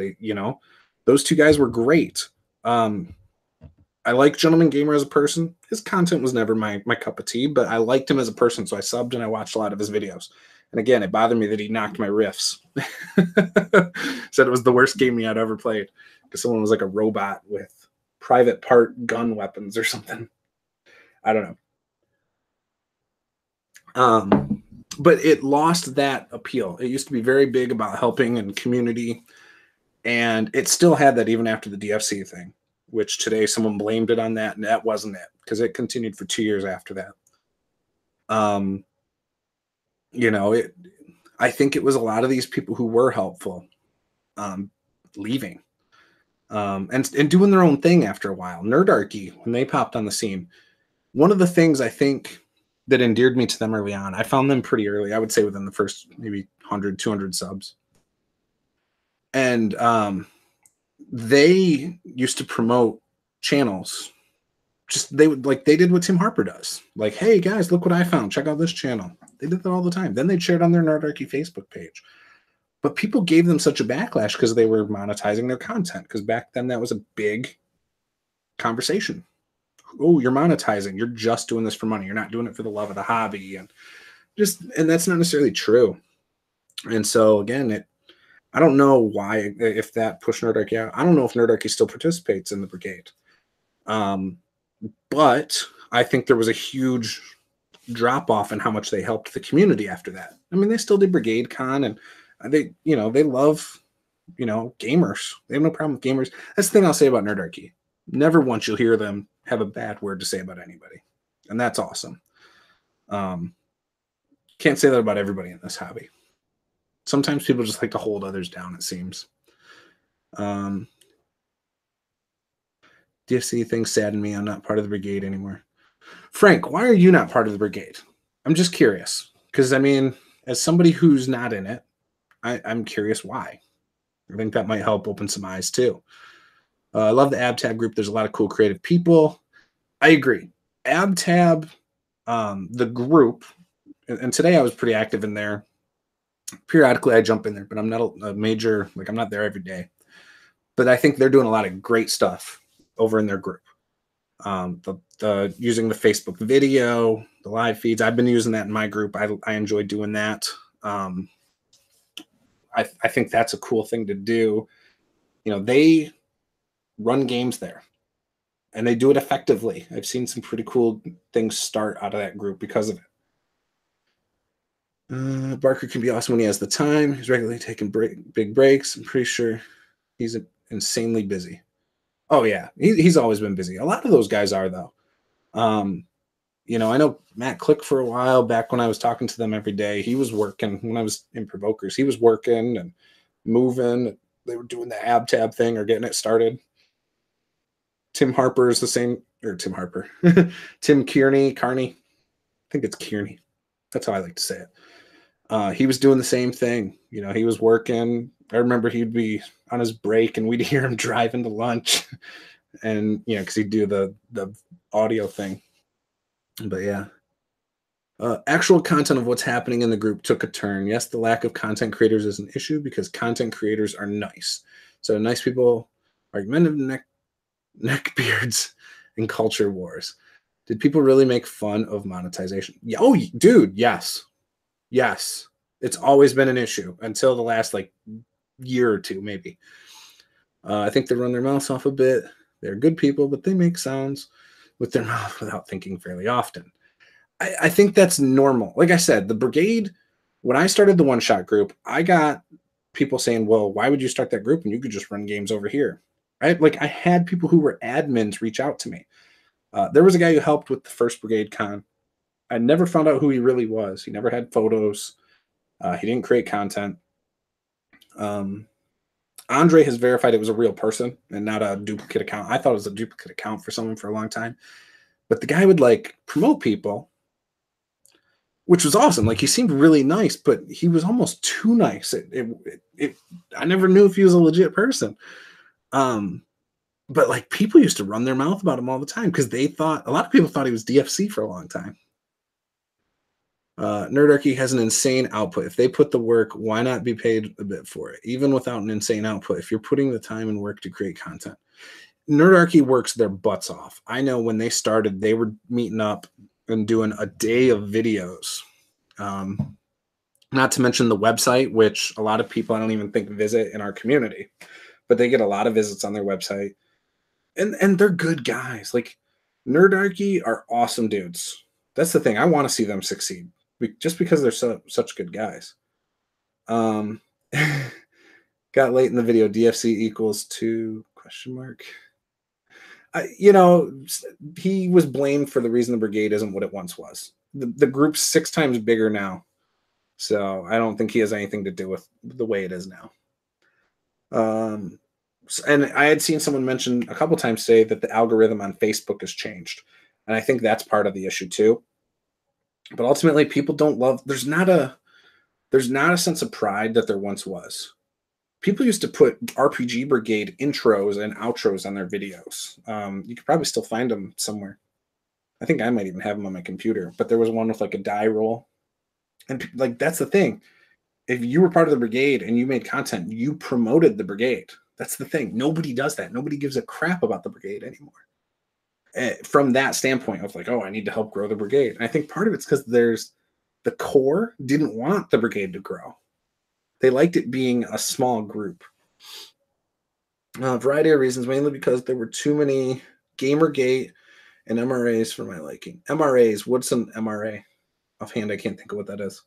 Speaker 1: those two guys were great. I like Gentleman Gamer as a person. His content was never my cup of tea, but I liked him as a person, so I subbed and I watched a lot of his videos. And again, it bothered me that he knocked my riffs. Said it was the worst game he had ever played because someone was like a robot with private part gun weapons or something. I don't know. But it lost that appeal. It used to be very big about helping and community, and it still had that even after the DFC thing, which today someone blamed it on that, and that wasn't it because it continued for 2 years after that. I think it was a lot of these people who were helpful leaving and doing their own thing after a while. Nerdarchy, when they popped on the scene, one of the things I think that endeared me to them early on, I found them pretty early, I would say within the first maybe 100, 200 subs. And they used to promote channels. They did what Tim Harper does. Like, hey guys, look what I found. Check out this channel. They did that all the time. Then they'd share it on their Nerdarchy Facebook page. But people gave them such a backlash because they were monetizing their content. Because back then that was a big conversation. Oh, you're monetizing. You're just doing this for money. You're not doing it for the love of the hobby. And that's not necessarily true. And so again, I don't know why, if that pushed Nerdarchy out. I don't know if Nerdarchy still participates in the Brigade. But I think there was a huge drop off in how much they helped the community after that. I mean, they still did Brigade Con, and they love, gamers. They have no problem with gamers. That's the thing I'll say about Nerdarchy. Never once you'll hear them have a bad word to say about anybody. And that's awesome. Can't say that about everybody in this hobby. Sometimes people just like to hold others down, it seems. DFC things sadden me. I'm not part of the Brigade anymore. Frank, why are you not part of the Brigade? I'm just curious. Because, I mean, as somebody who's not in it, I'm curious why. I think that might help open some eyes, too. I love the AbTab group. There's a lot of cool creative people. I agree. AbTab, the group, and today I was pretty active in there. Periodically I jump in there, but I'm not a major, I'm not there every day. But I think they're doing a lot of great stuff over in their group. Using the Facebook video, the live feeds. I've been using that in my group. I enjoy doing that. I think that's a cool thing to do. They run games there and they do it effectively. I've seen some pretty cool things start out of that group because of it. Barker can be awesome when he has the time. He's regularly taking big breaks. I'm pretty sure he's insanely busy. Oh yeah, he's always been busy. A lot of those guys are, though. I know Matt Click for a while back when I was talking to them every day. He was working when I was in Provokers. He was working and moving. They were doing the ab tab thing or getting it started. Tim Harper is the same, or Tim Harper. Tim Carney. I think it's Kearney. That's how I like to say it. He was doing the same thing. He was working. I remember he'd be on his break and we'd hear him driving to lunch. And, because he'd do the audio thing. But yeah. Actual content of what's happening in the group took a turn. Yes, the lack of content creators is an issue because content creators are nice. So nice people are men of neck beards and culture wars. Did people really make fun of monetization? Oh, dude, yes. Yes. It's always been an issue until the last year or two, maybe. I think they run their mouths off a bit. They're good people, but they make sounds with their mouth without thinking fairly often. I think that's normal. Like I said, the Brigade, when I started the one-shot group, I got people saying, well, why would you start that group when you could just run games over here? Right? I had people who were admins reach out to me. There was a guy who helped with the first Brigade con. I never found out who he really was. He never had photos. He didn't create content. Andre has verified it was a real person and not a duplicate account. I thought it was a duplicate account for someone for a long time. But the guy would promote people, which was awesome. He seemed really nice, but he was almost too nice. I never knew if he was a legit person. But people used to run their mouth about him all the time because a lot of people thought he was DFC for a long time. Nerdarchy has an insane output. If they put the work, why not be paid a bit for it? Even without an insane output, if you're putting the time and work to create content. Nerdarchy works their butts off. I know when they started, they were meeting up and doing a day of videos. Not to mention the website, which a lot of people I don't even think visit in our community, but they get a lot of visits on their website. And they're good guys. Nerdarchy are awesome dudes. That's the thing. I want to see them succeed just because they're such good guys. Got late in the video. DFC equals to ? He was blamed for the reason the Brigade isn't what it once was. The group's 6 times bigger now. So I don't think he has anything to do with the way it is now. And I had seen someone mention a couple times today that the algorithm on Facebook has changed. And I think that's part of the issue too. But ultimately, people don't love, there's not a sense of pride that there once was. People used to put RPG Brigade intros and outros on their videos. You could probably still find them somewhere. I think I might even have them on my computer, but there was one with a die roll. And that's the thing. If you were part of the Brigade and you made content, you promoted the Brigade. That's the thing. Nobody does that. Nobody gives a crap about the Brigade anymore. From that standpoint of oh, I need to help grow the Brigade. And I think part of it's because the core didn't want the Brigade to grow. They liked it being a small group. A variety of reasons, mainly because there were too many Gamergate and MRAs for my liking. MRAs, what's an MRA? Offhand, I can't think of what that is.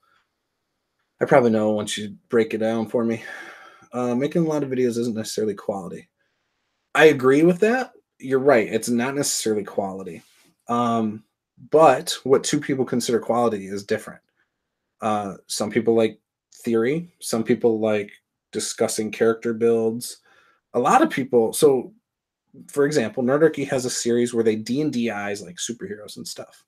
Speaker 1: I probably know once you break it down for me. Making a lot of videos isn't necessarily quality. I agree with that. You're right. It's not necessarily quality. But what 2 people consider quality is different. Some people like theory. Some people like discussing character builds. A lot of people. So, for example, Nerdarchy has a series where they D&Di's superheroes and stuff.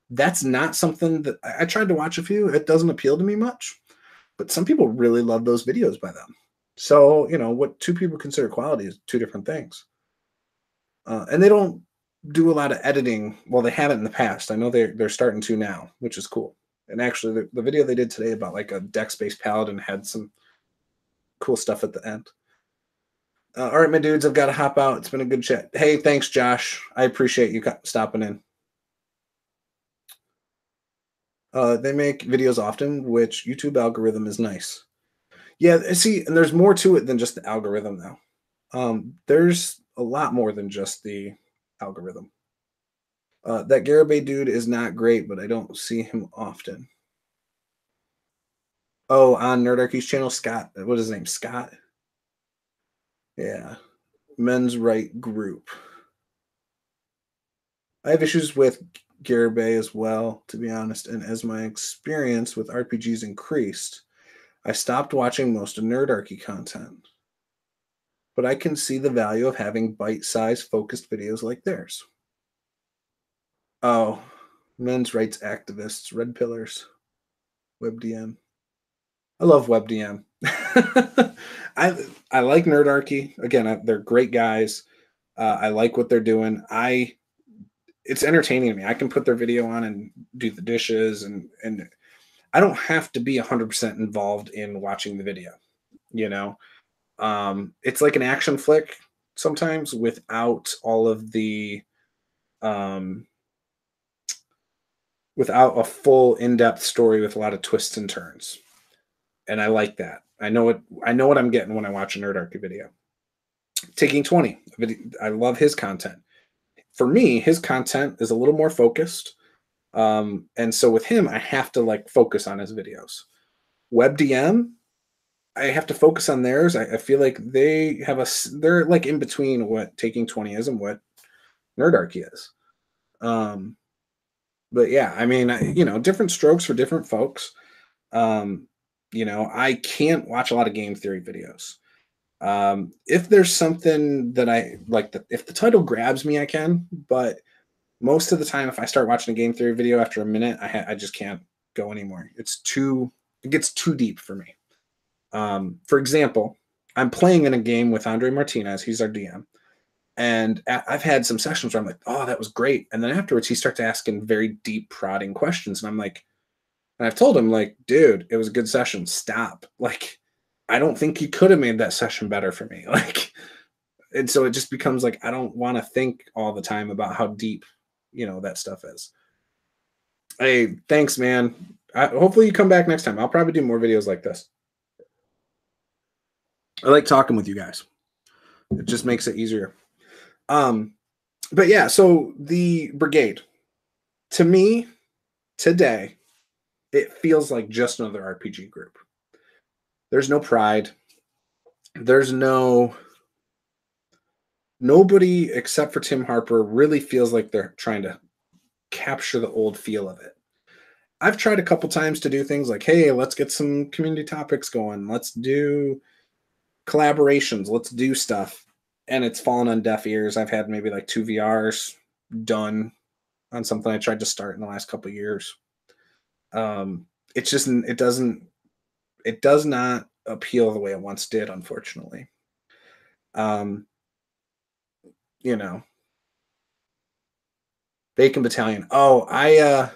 Speaker 1: That's not something that I tried to watch a few. It doesn't appeal to me much. But some people really love those videos by them. So, what 2 people consider quality is 2 different things. And they don't do a lot of editing. Well, they haven't in the past. I know they're starting to now, which is cool. And actually, the video they did today about a dex-based paladin had some cool stuff at the end. All right, my dudes, I've got to hop out. It's been a good chat. Hey, thanks, Josh. I appreciate you stopping in. They make videos often, which YouTube algorithm is nice. Yeah, see, and there's more to it than just the algorithm, though. There's a lot more than just the algorithm. That Garibay dude is not great, but I don't see him often. Oh, on Nerdarchy's channel, Scott. What is his name? Scott? Yeah. Men's Right Group. I have issues with Garibay as well, to be honest. And as my experience with RPGs increased, I stopped watching most of Nerdarchy content. But I can see the value of having bite-sized focused videos like theirs. Oh, men's rights activists, red pillars, WebDM. I love WebDM. I like Nerdarchy. Again, they're great guys. I like what they're doing. It's entertaining to me. I can put their video on and do the dishes, and I don't have to be 100% involved in watching the video. You know, it's like an action flick sometimes without all of the without a full in-depth story with a lot of twists and turns. And I like that. I know what I'm getting when I watch a Nerdarchy video. Taking 20. I love his content. For me, his content is a little more focused. And so with him, I have to like focus on his videos. WebDM, I have to focus on theirs. I feel like they're like in between what Taking 20 is and what Nerdarchy is. But yeah, I mean, different strokes for different folks. I can't watch a lot of game theory videos. If there's something that I like, if the title grabs me, I can. But most of the time, if I start watching a game theory video after a minute, I just can't go anymore. It gets too deep for me. For example, I'm playing in a game with Andre Martinez. He's our DM. And I've had some sessions where I'm like, oh, that was great. And then afterwards, he starts asking very deep, prodding questions. And I'm like, and I've told him, like, dude, it was a good session. Stop. Like, I don't think you could have made that session better for me. Like, and so it just becomes like, I don't want to think all the time about how deep, that stuff is. Hey, thanks, man. Hopefully you come back next time. I'll probably do more videos like this. I like talking with you guys. It just makes it easier. But yeah, so the Brigade, to me, today, it feels like just another RPG group. There's no pride. There's nobody except for Tim Harper really feels like they're trying to capture the old feel of it. I've tried a couple times to do things like, hey, let's get some community topics going. Let's do collaborations. Let's do stuff. And it's fallen on deaf ears. I've had maybe like 2 VRs done on something I tried to start in the last couple of years. It's just, it does not appeal the way it once did, unfortunately. Bacon Battalion. Oh,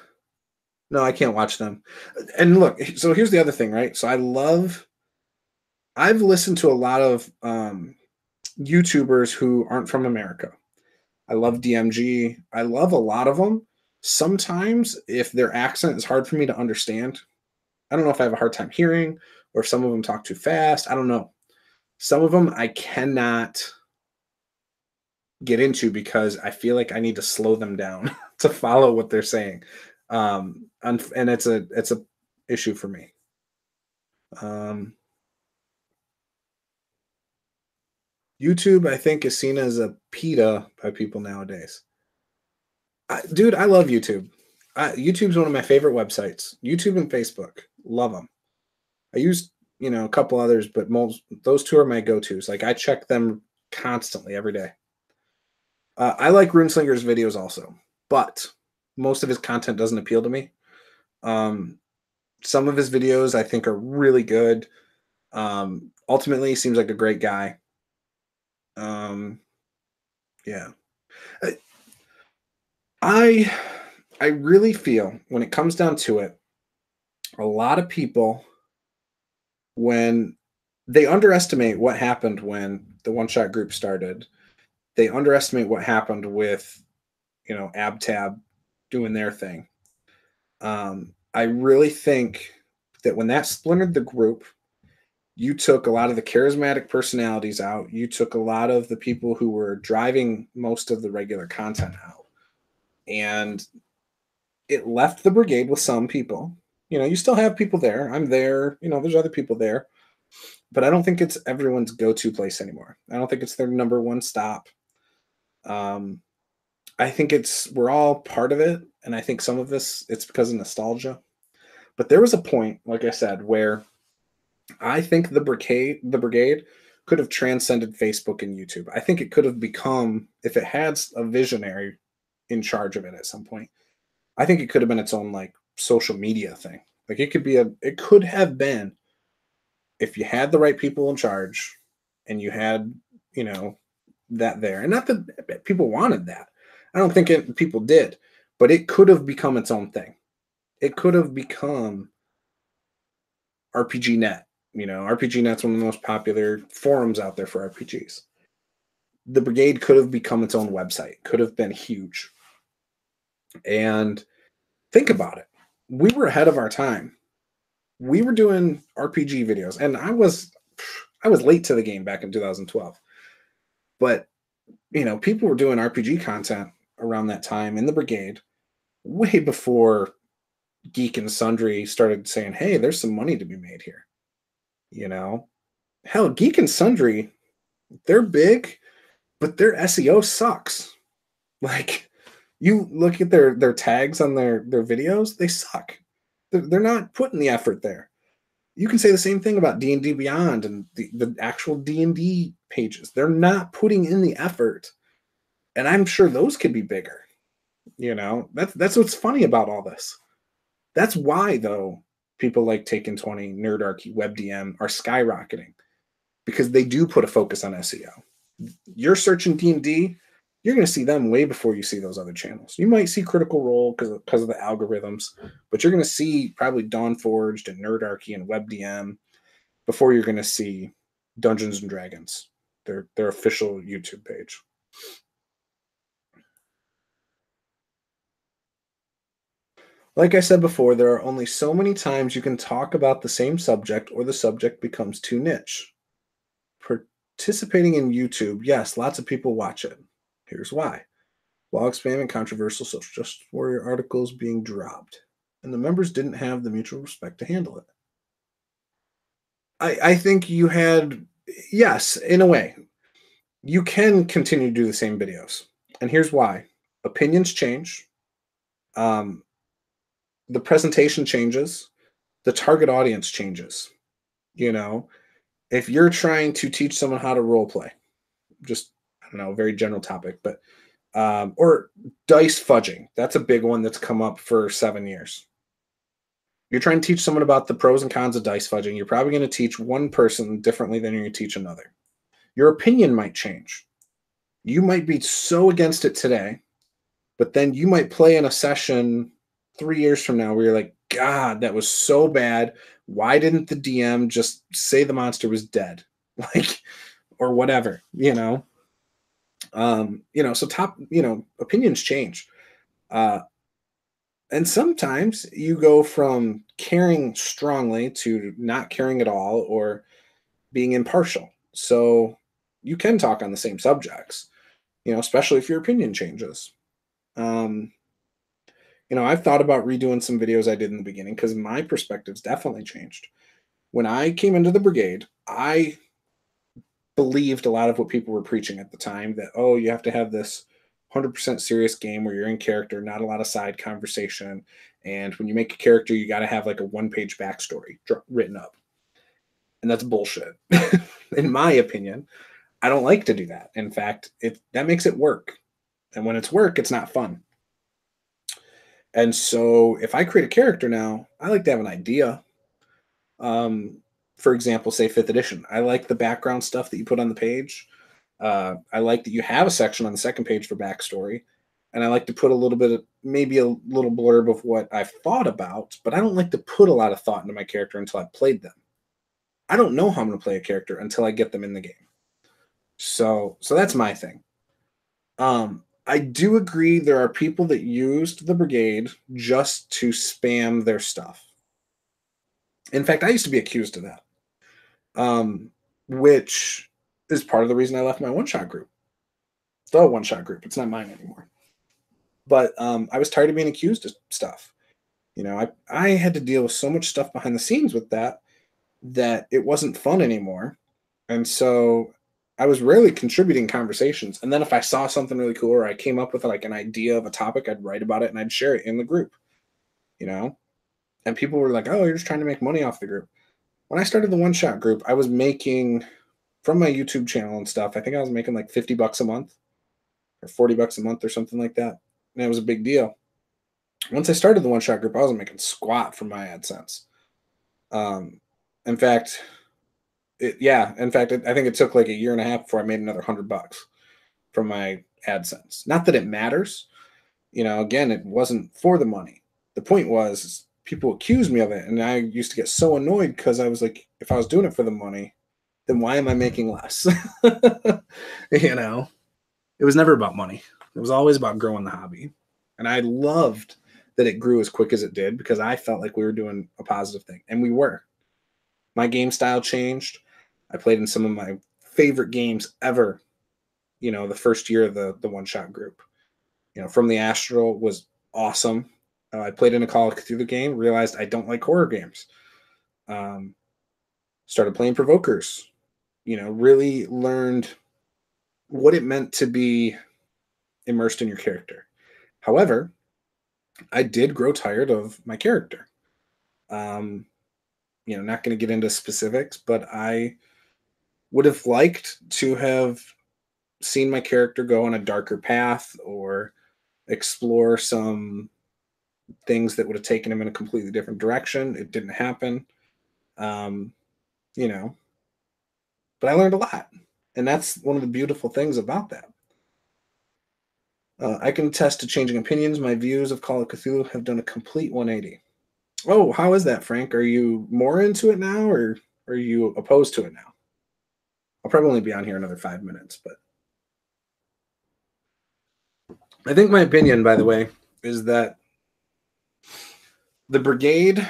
Speaker 1: no, I can't watch them. And look, so here's the other thing, right? So I've listened to a lot of YouTubers who aren't from America. I love DMG. I love a lot of them. Sometimes if their accent is hard for me to understand, I don't know if I have a hard time hearing or if some of them talk too fast. I don't know. Some of them I cannot get into because I feel like I need to slow them down to follow what they're saying. And it's a issue for me. YouTube, I think, is seen as a PETA by people nowadays. Dude, I love YouTube. YouTube's one of my favorite websites. YouTube and Facebook, love them. I use a couple others, but those two are my go-tos. Like I check them constantly every day. I like Runeslinger's videos also, but most of his content doesn't appeal to me. Some of his videos I think are really good. Ultimately, he seems like a great guy. Yeah. I really feel when it comes down to it, a lot of people, when they underestimate what happened when the one-shot group started, they underestimate what happened with, AbTab doing their thing. I really think that when that splintered the group, you took a lot of the charismatic personalities out. You took a lot of the people who were driving most of the regular content out. And it left the Brigade with some people. You still have people there. I'm there. There's other people there. But I don't think it's everyone's go-to place anymore. I don't think it's their number one stop. I think we're all part of it. and I think some of this it's because of nostalgia. But there was a point, like I said, where I think the brigade could have transcended Facebook and YouTube. I think it could have become, if it had a visionary in charge of it at some point, I think it could have been its own like social media thing. Like it could have been, if you had the right people in charge and you had, you know, that there. And not that people wanted that. I don't think people did, but it could have become its own thing. It could have become RPG Net. You know, RPG Net's one of the most popular forums out there for RPGs. The Brigade could have become its own website, could have been huge. And think about it. We were ahead of our time. We were doing RPG videos, and I was late to the game back in 2012. But, you know, people were doing RPG content around that time in the Brigade way before Geek and Sundry started saying, "Hey, there's some money to be made here." You know, hell, Geek and Sundry, they're big, but their SEO sucks. Like, you look at their tags on their videos, they suck. They're not putting the effort there. You can say the same thing about D&D Beyond and the actual D&D pages. They're not putting in the effort. And I'm sure those could be bigger. You know, that's what's funny about all this. That's why, though, people like Taken 20, Nerdarchy, WebDM are skyrocketing, because they do put a focus on SEO. You're searching D&D, you're going to see them way before you see those other channels. You might see Critical Role because of the algorithms, but you're going to see probably Dawnforged and Nerdarchy and WebDM before you're going to see Dungeons and Dragons, their official YouTube page. Like I said before, there are only so many times you can talk about the same subject or the subject becomes too niche. Participating in YouTube, yes, lots of people watch it. Here's why. Blog spam and controversial social justice warrior articles being dropped, and the members didn't have the mutual respect to handle it. I think you had, yes, in a way, you can continue to do the same videos. And here's why. Opinions change. The presentation changes. The target audience changes. You know, if you're trying to teach someone how to role play, just, I don't know, very general topic, but or dice fudging. That's a big one that's come up for 7 years. You're trying to teach someone about the pros and cons of dice fudging. You're probably going to teach one person differently than you're going to teach another. Your opinion might change. You might be so against it today, but then you might play in a session 3 years from now where you're like, God, that was so bad. Why didn't the DM just say the monster was dead? Like, or whatever, you know? So opinions change. And sometimes you go from caring strongly to not caring at all or being impartial. So you can talk on the same subjects, especially if your opinion changes. I've thought about redoing some videos I did in the beginning because my perspectives definitely changed. When I came into the Brigade, I believed a lot of what people were preaching at the time, that, oh, you have to have this 100% serious game where you're in character, not a lot of side conversation. And when you make a character, you got to have like a 1-page backstory written up. And that's bullshit. In my opinion, I don't like to do that. In fact, that makes it work. And when it's work, it's not fun. And so if I create a character now, I like to have an idea. For example, say 5th edition. I like the background stuff that you put on the page. I like that you have a section on the second page for backstory. And I like to put maybe a little blurb of what I've thought about, but I don't like to put a lot of thought into my character until I've played them. I don't know how I'm going to play a character until I get them in the game. So that's my thing. I do agree there are people that used the Brigade just to spam their stuff. In fact, I used to be accused of that, which is part of the reason I left my one-shot group. The one-shot group. It's not mine anymore. But I was tired of being accused of stuff. I had to deal with so much stuff behind the scenes with that it wasn't fun anymore. And so I was rarely contributing conversations. And then if I saw something really cool or I came up with like an idea of a topic, I'd write about it and I'd share it in the group, you know? And people were like, oh, you're just trying to make money off the group. When I started the one shot group, I was making from my YouTube channel and stuff, I think I was making like 50 bucks a month or 40 bucks a month or something like that. And it was a big deal. Once I started the one shot group, I wasn't making squat from my AdSense. In fact, I think it took like a year and a half before I made another $100 from my AdSense. Not that it matters, again, it wasn't for the money. The point was people accused me of it. And I used to get so annoyed because I was like, if I was doing it for the money, then why am I making less? It was never about money. It was always about growing the hobby. And I loved that it grew as quick as it did because I felt like we were doing a positive thing. And we were. My game style changed. I played in some of my favorite games ever, the first year of the one-shot group. From the Astral was awesome. I played in a Call of Cthulhu game, realized I don't like horror games. Started playing Provokers. Really learned what it meant to be immersed in your character. However, I did grow tired of my character. Not going to get into specifics, but I would have liked to have seen my character go on a darker path or explore some things that would have taken him in a completely different direction. It didn't happen. But I learned a lot. And that's one of the beautiful things about that. I can attest to changing opinions. My views of Call of Cthulhu have done a complete 180. Oh, how is that, Frank? Are you more into it now or are you opposed to it now? I'll probably only be on here another 5 minutes, but I think my opinion, by the way, is that the Brigade,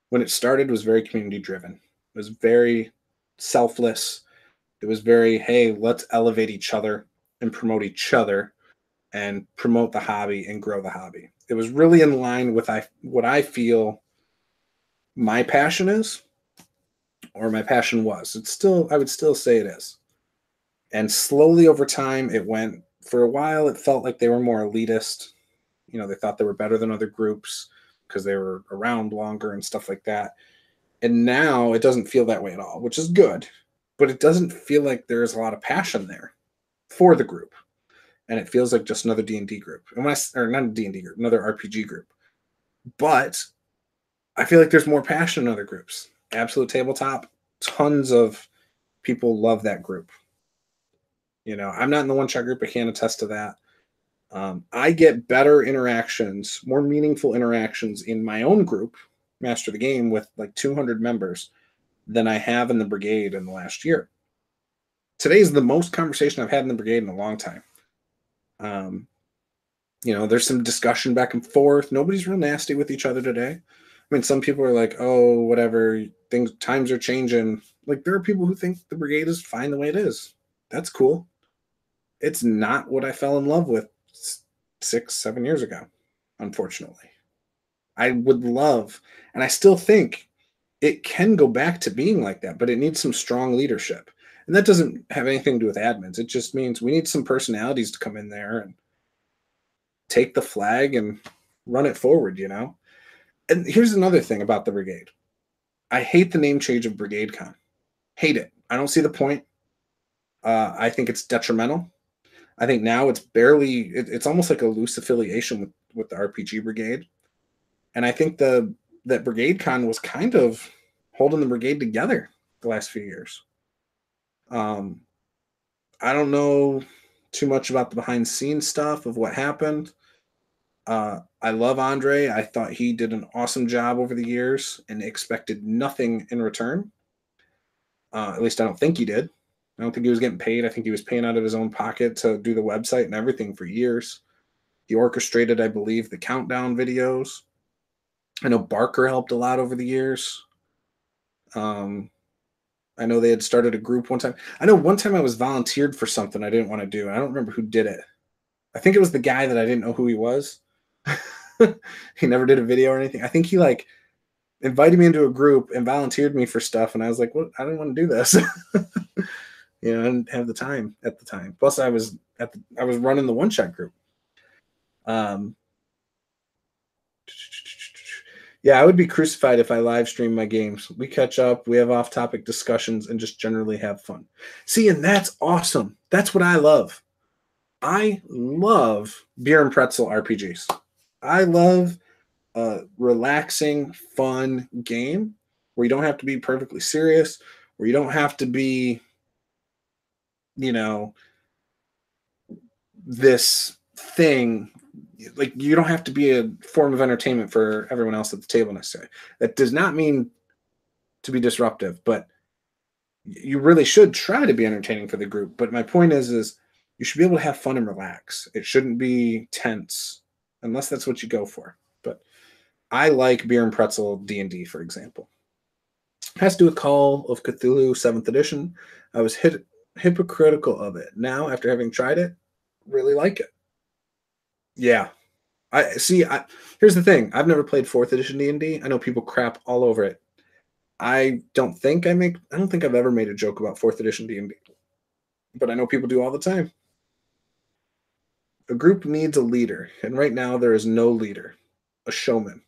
Speaker 1: when it started, was very community driven. It was very selfless. It was very, hey, let's elevate each other and promote each other and promote the hobby and grow the hobby. It was really in line with what I feel my passion is, or my passion was. I would still say it is. And slowly over time, it went, for a while, it felt like they were more elitist. They thought they were better than other groups because they were around longer and stuff like that. And now it doesn't feel that way at all, which is good. But it doesn't feel like there's a lot of passion there for the group. And it feels like just another D&D group. Or not a D&D group, another RPG group. But I feel like there's more passion in other groups. Absolute Tabletop, tons of people love that group. I'm not in the one-shot group. I can't attest to that. I get better interactions, more meaningful interactions in my own group, Master the Game, with like 200 members than I have in the Brigade in the last year. Today's the most conversation I've had in the Brigade in a long time. There's some discussion back and forth. Nobody's real nasty with each other today. I mean, some people are like, oh, whatever, times are changing. Like, there are people who think the Brigade is fine the way it is. That's cool. It's not what I fell in love with 6-7 years ago, unfortunately. I would love, and I still think it can go back to being like that, but it needs some strong leadership. And that doesn't have anything to do with admins. It just means we need some personalities to come in there and take the flag and run it forward, And here's another thing about the Brigade. I hate the name change of Brigade Con. Hate it. I don't see the point. I think it's detrimental. I think now it's almost like a loose affiliation with the RPG Brigade. And I think that Brigade Con was kind of holding the Brigade together the last few years. I don't know too much about the behind the scenes stuff of what happened. I love Andre. I thought he did an awesome job over the years and expected nothing in return. At least I don't think he did. I don't think he was getting paid. I think he was paying out of his own pocket to do the website and everything for years. He orchestrated, I believe, the countdown videos. I know Barker helped a lot over the years. I know they had started a group one time. I know one time I was volunteered for something I didn't want to do. I don't remember who did it. I think it was the guy that I didn't know who he was. He never did a video or anything. I think he invited me into a group and volunteered me for stuff. And I was like, well, I don't want to do this. You know, I didn't have the time at the time. Plus, I was running the one shot group. Um, yeah, I would be crucified if I live stream my games. We catch up, we have off topic discussions, and just generally have fun. See, and that's awesome. That's what I love. I love beer and pretzel RPGs. I love a relaxing, fun game where you don't have to be perfectly serious, where you don't have to be, you know, this thing. Like, you don't have to be a form of entertainment for everyone else at the table necessarily. That does not mean to be disruptive, but you really should try to be entertaining for the group. But my point is you should be able to have fun and relax. It shouldn't be tense unless that's what you go for. But I like beer and pretzel D&D, for example. It has to do with Call of Cthulhu 7th edition. I was hypocritical of it. Now, after having tried it, really like it. Yeah. I see. Here's the thing. I've never played 4th edition D&D. I know people crap all over it. I don't think I've ever made a joke about 4th edition D&D. But I know people do all the time. A group needs a leader, and right now there is no leader. A showman.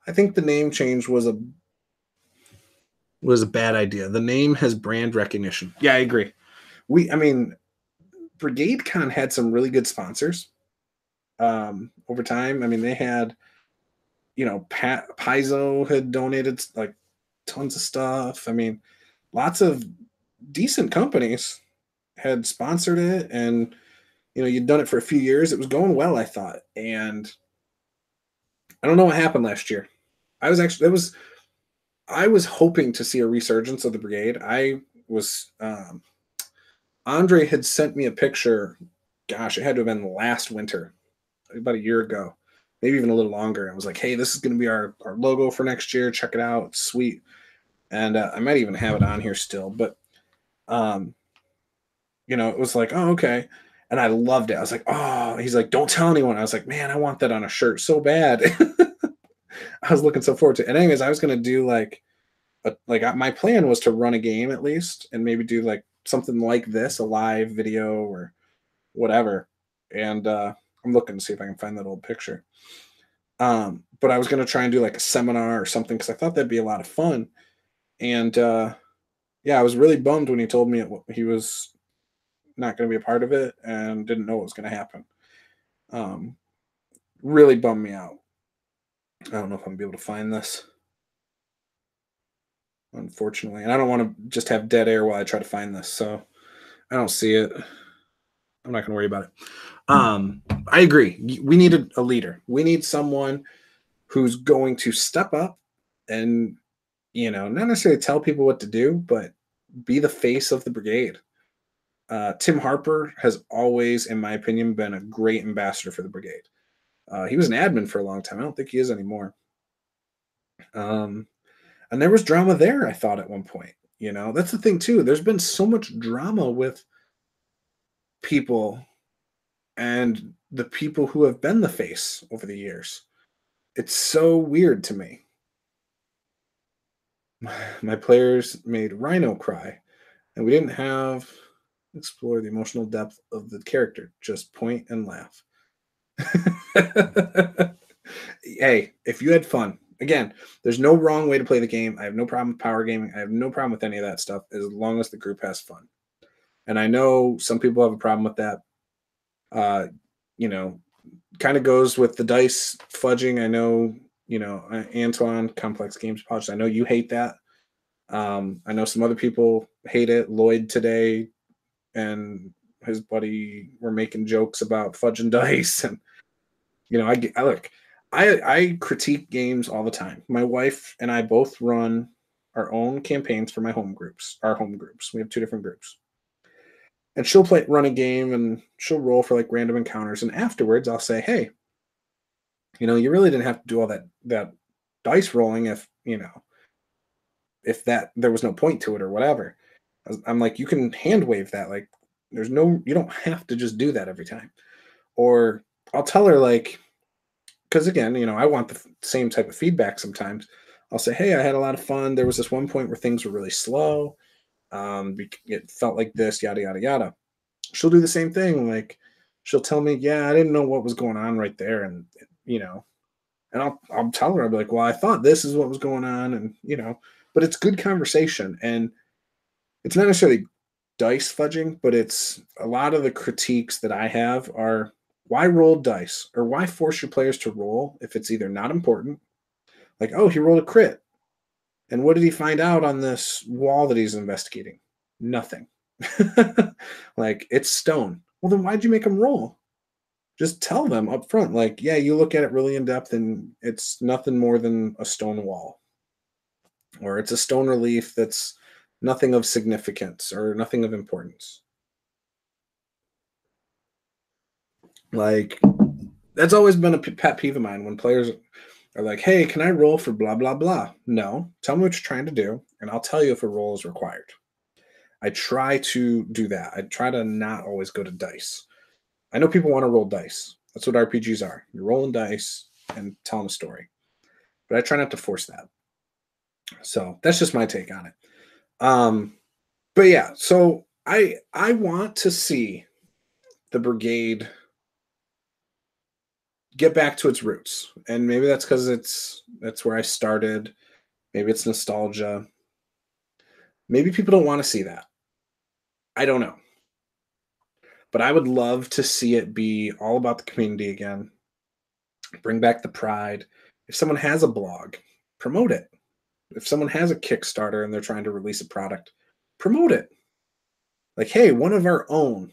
Speaker 1: I think the name change was a bad idea. The name has brand recognition. Yeah, I agree. Brigade Con had some really good sponsors over time. I mean, they had, Paizo had donated like tons of stuff. I mean, lots of decent companies had sponsored it, and you'd done it for a few years. It was going well, I thought, and I don't know what happened last year. I was hoping to see a resurgence of the Brigade. Andre had sent me a picture. Gosh, it had to have been last winter, about a year ago, maybe even a little longer. I was like, hey, this is going to be our logo for next year. Check it out. It's sweet. And I might even have it on here still. But, it was like, oh, okay. And I loved it. I was like, oh, he's like, don't tell anyone. I was like, man, I want that on a shirt so bad. I was looking so forward to it. And anyways, I was going to do my plan was to run a game at least and maybe do like something like this, a live video or whatever. And I'm looking to see if I can find that old picture. But I was going to try and do like a seminar or something because I thought that'd be a lot of fun. And I was really bummed when he told me he was not going to be a part of it and didn't know what was going to happen. Really bummed me out. I don't know if I'm going to be able to find this, unfortunately. And I don't want to just have dead air while I try to find this. So I don't see it. I'm not going to worry about it. I agree. We need a leader. We need someone who's going to step up and, not necessarily tell people what to do, but be the face of the Brigade. Tim Harper has always, in my opinion, been a great ambassador for the Brigade. He was an admin for a long time. I don't think he is anymore. And there was drama there, I thought, at one point. That's the thing, too. There's been so much drama with people and the people who have been the face over the years. It's so weird to me. My players made Rhino cry, and we didn't have explore the emotional depth of the character, just point and laugh. Hey, if you had fun, again, there's no wrong way to play the game. I have no problem with power gaming. I have no problem with any of that stuff as long as the group has fun. And I know some people have a problem with that. Kind of goes with the dice fudging. I know, Antoine, Complex Games Polish, I know you hate that. I know some other people hate it. Lloyd today and his buddy were making jokes about fudging dice. And, I critique games all the time. My wife and I both run our own campaigns for our home groups. We have 2 different groups. And she'll run a game and she'll roll for like random encounters. And afterwards I'll say, hey, you really didn't have to do all that dice rolling if there was no point to it or whatever. I'm like, you can hand wave that. Like, you don't have to just do that every time. Or I'll tell her, like, because again, I want the same type of feedback sometimes. I'll say, hey, I had a lot of fun. There was this one point where things were really slow. It felt like this, yada yada yada. She'll do the same thing. Like she'll tell me, yeah, I didn't know what was going on right there, and you know, and I'll tell her, I'll be like, well, I thought this is what was going on, and but it's good conversation, and it's not necessarily dice fudging, but it's a lot of the critiques that I have are why roll dice or why force your players to roll if it's either not important, like, oh, he rolled a crit. And what did he find out on this wall that he's investigating? Nothing. Like, it's stone. Well, then why'd you make him roll? Just tell them up front, like, yeah, you look at it really in depth and it's nothing more than a stone wall. Or it's a stone relief that's nothing of significance or nothing of importance. Like, that's always been a pet peeve of mine when players are like, hey, can I roll for blah, blah, blah? No, tell me what you're trying to do, and I'll tell you if a roll is required. I try to do that. I try to not always go to dice. I know people want to roll dice. That's what RPGs are. You're rolling dice and telling a story. But I try not to force that. So that's just my take on it. But yeah, so I want to see the Brigade get back to its roots. And maybe that's because that's where I started. Maybe it's nostalgia. Maybe people don't want to see that. I don't know. But I would love to see it be all about the community again. Bring back the pride. If someone has a blog, promote it. If someone has a Kickstarter and they're trying to release a product, promote it. Like, hey, one of our own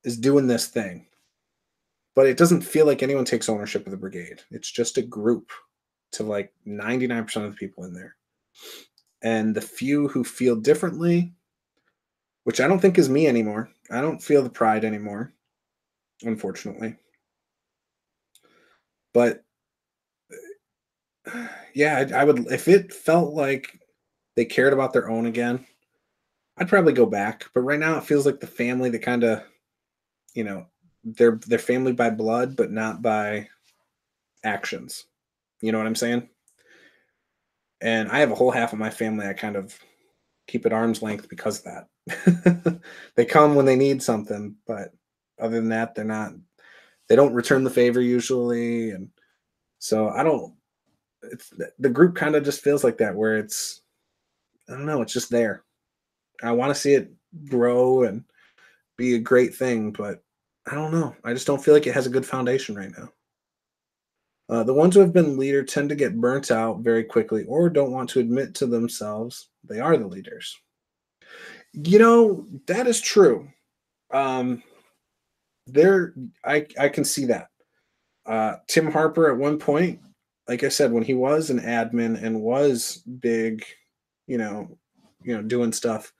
Speaker 1: is doing this thing. But it doesn't feel like anyone takes ownership of the Brigade. It's just a group to like 99% of the people in there. And the few who feel differently, which I don't think is me anymore. I don't feel the pride anymore, unfortunately. But yeah, I would, if it felt like they cared about their own again, I'd probably go back. But right now it feels like the family that kind of, they're family by blood, but not by actions. You know what I'm saying? And I have a whole half of my family I kind of keep at arm's length because of that. They come when they need something, but other than that, they don't return the favor usually. And so the group kind of just feels like that, where I don't know, it's just there. I want to see it grow and be a great thing, but I don't know. I just don't feel like it has a good foundation right now. The ones who have been leader tend to get burnt out very quickly or don't want to admit to themselves they are the leaders. That is true. There, I can see that. Tim Harper at one point, like I said, when he was an admin and was big, doing stuff,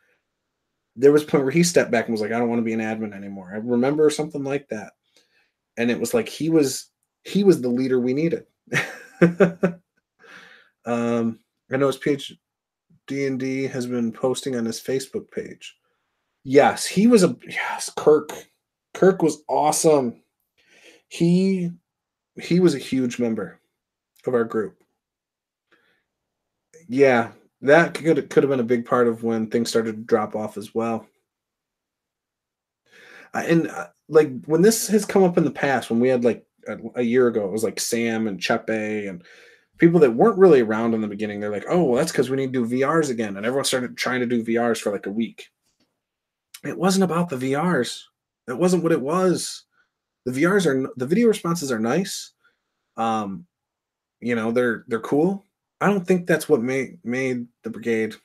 Speaker 1: there was a point where he stepped back and was like, I don't want to be an admin anymore. I remember something like that. And it was like he was the leader we needed. I know his page D&D has been posting on his Facebook page. Yes, Kirk. Kirk was awesome. He was a huge member of our group. Yeah, that could have been a big part of when things started to drop off as well. Like when this has come up in the past, when we had like a year ago, it was like Sam and Chepe and people that weren't really around in the beginning. They're like, oh, well, that's because we need to do VRs again. And everyone started trying to do VRs for like a week. It wasn't about the VRs. That wasn't what it was. The video responses are nice. They're cool. I don't think that's what made the Brigade.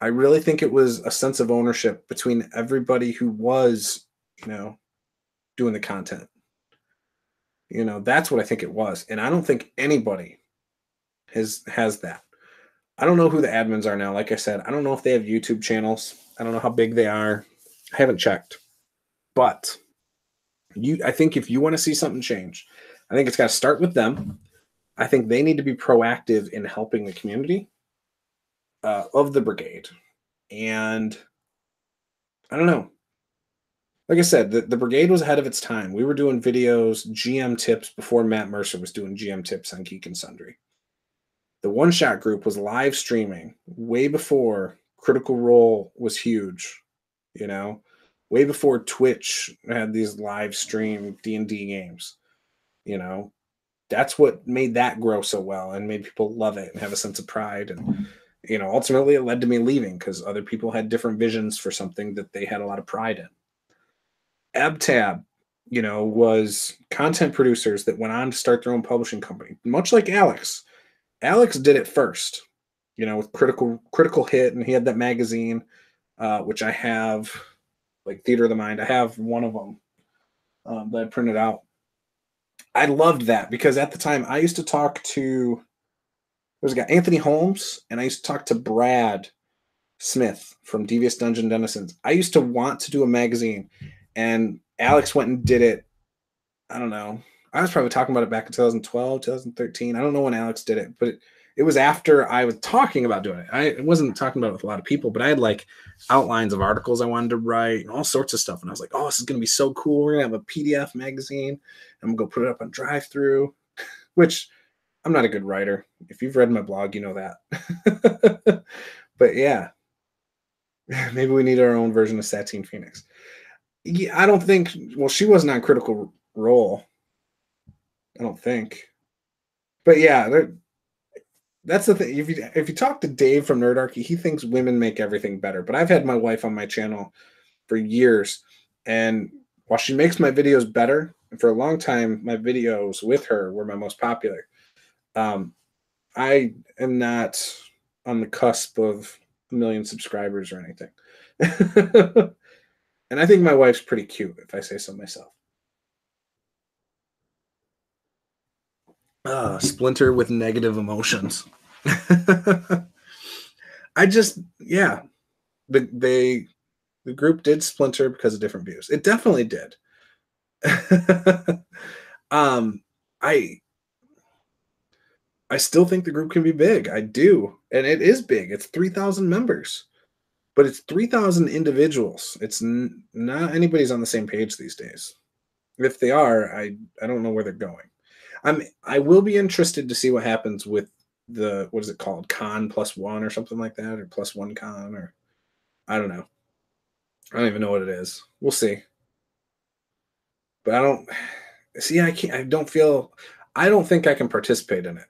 Speaker 1: I really think it was a sense of ownership between everybody who was, doing the content. That's what I think it was. And I don't think anybody has that. I don't know who the admins are now. Like I said, I don't know if they have YouTube channels. I don't know how big they are. I haven't checked. But I think if you want to see something change, I think it's got to start with them. I think they need to be proactive in helping the community of the Brigade. And I don't know. Like I said, the Brigade was ahead of its time. We were doing videos, GM tips before Matt Mercer was doing GM tips on Geek and Sundry. The One Shot group was live streaming way before Critical Role was huge, you know, way before Twitch had these live stream D&D games, you know. That's what made that grow so well and made people love it and have a sense of pride. And, you know, ultimately it led to me leaving because other people had different visions for something that they had a lot of pride in. AbTab, you know, was content producers that went on to start their own publishing company, much like Alex. Alex did it first, you know, with Critical Hit, and he had that magazine, which I have, like Theater of the Mind. I have one of them that I printed out. I loved that because at the time I used to talk to, there was a guy, Anthony Holmes, and I used to talk to Brad Smith from Devious Dungeon Denizens. I used to want to do a magazine, and Alex went and did it. I don't know. I was probably talking about it back in 2012, 2013. I don't know when Alex did it, but it was after I was talking about doing it. I wasn't talking about it with a lot of people, but I had like outlines of articles I wanted to write and all sorts of stuff. And I was like, oh, this is going to be so cool. We're going to have a PDF magazine. I'm going to go put it up on Drive-Thru, which I'm not a good writer. If you've read my blog, you know that. But yeah, maybe we need our own version of Satine Phoenix. Yeah, I don't think, well, she wasn't on Critical Role. I don't think. But yeah, that's the thing. If you talk to Dave from Nerdarchy, he thinks women make everything better. But I've had my wife on my channel for years, and while she makes my videos better, and for a long time, my videos with her were my most popular. I am not on the cusp of 1 million subscribers or anything. And I think my wife's pretty cute, if I say so myself. Splinter with negative emotions. I just, yeah, the group did splinter because of different views. It definitely did. I still think the group can be big. I do, and it is big. It's 3,000 members, but it's 3,000 individuals. It's not anybody's on the same page these days. If they are, I don't know where they're going. I will be interested to see what happens with the, what is it called, Con +1 or something like that, or +1 Con, or I don't know. I don't even know what it is. We'll see. But I don't see. I can't. I don't think I can participate in it.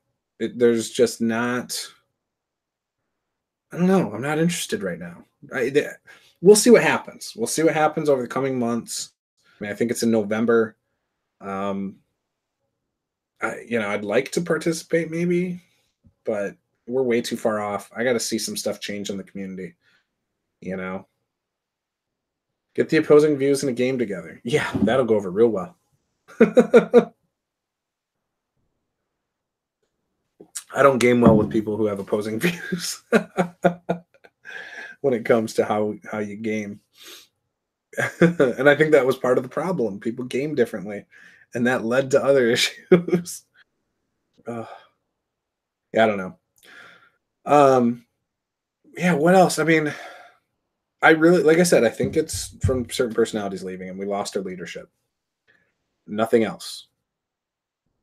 Speaker 1: There's just not. I don't know. I'm not interested right now. We'll see what happens. We'll see what happens over the coming months. I mean, I think it's in November. I'd like to participate maybe, but we're way too far off. I got to see some stuff change in the community, you know. Get the opposing views in a game together. Yeah, that'll go over real well. I don't game well with people who have opposing views when it comes to how you game. And I think that was part of the problem. People game differently, and that led to other issues. Yeah, I don't know. Yeah, what else? I mean, I really, like I said, I think it's from certain personalities leaving, and we lost our leadership. Nothing else.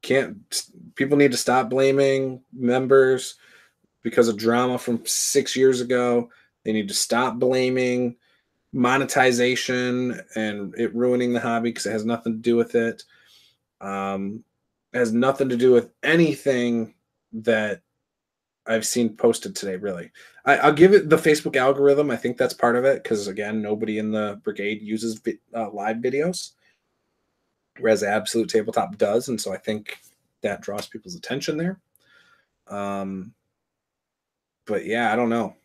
Speaker 1: People need to stop blaming members because of drama from 6 years ago. They need to stop blaming monetization and it ruining the hobby because it has nothing to do with it. It has nothing to do with anything that I've seen posted today, really. I'll give it the Facebook algorithm. I think that's part of it because, again, nobody in the brigade uses live videos, whereas Absolute Tabletop does. And so I think that draws people's attention there. But yeah, I don't know.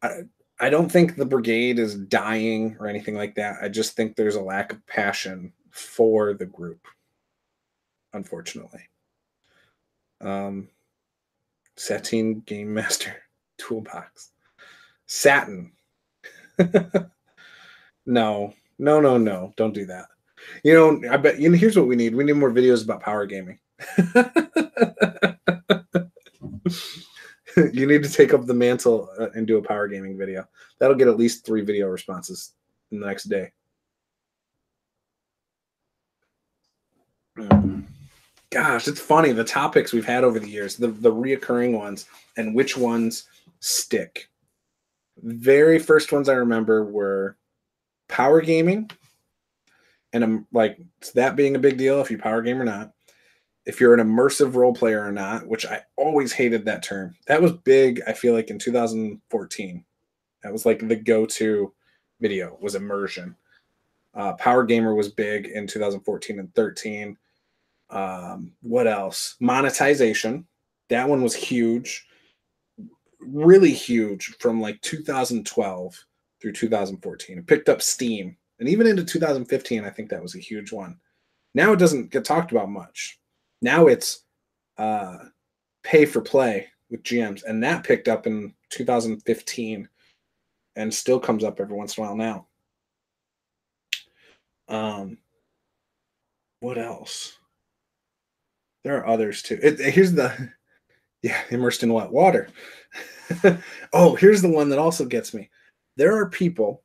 Speaker 1: I don't think the brigade is dying or anything like that. I just think there's a lack of passion for the group, unfortunately. Satine Game Master Toolbox. Satin. No. Don't do that. I bet, here's what we need. We need more videos about power gaming. You need to take up the mantle and do a power gaming video. That'll get at least 3 video responses in the next day. Gosh, it's funny, the topics we've had over the years, the reoccurring ones, and which ones stick. Very first ones I remember were power gaming, and I'm like that being a big deal if you power game or not. If you're an immersive role player or not, which I always hated that term. That was big, I feel like in 2014. That was like the go-to video was immersion. Power gamer was big in 2014 and 13. What else? Monetization. That one was huge, really huge from like 2012 through 2014. It picked up steam. And even into 2015, I think that was a huge one. Now it doesn't get talked about much. Now it's uh, pay for play with GMs. And that picked up in 2015 and still comes up every once in a while now. Um, what else? There are others too. Here's the yeah, immersed in what? Water. Oh, here's the one that also gets me. There are people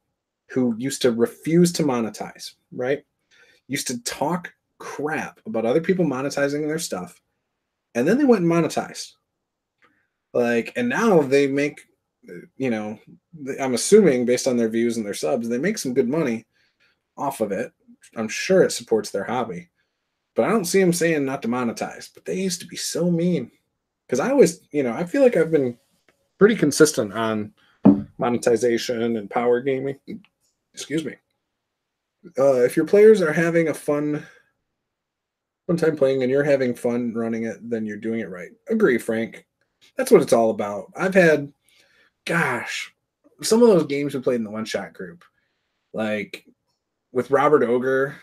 Speaker 1: who used to refuse to monetize, right? Used to talk crap about other people monetizing their stuff, and then they went and monetized. Like, and now they make, you know, I'm assuming based on their views and their subs, they make some good money off of it. I'm sure it supports their hobby, but I don't see them saying not to monetize. But they used to be so mean because I always, I feel like I've been pretty consistent on monetization and power gaming. Excuse me. If your players are having a fun time playing and you're having fun running it, then you're doing it right. Agree, Frank. That's what it's all about. I've had, gosh, some of those games we played in the one shot group, like with Robert Ogre,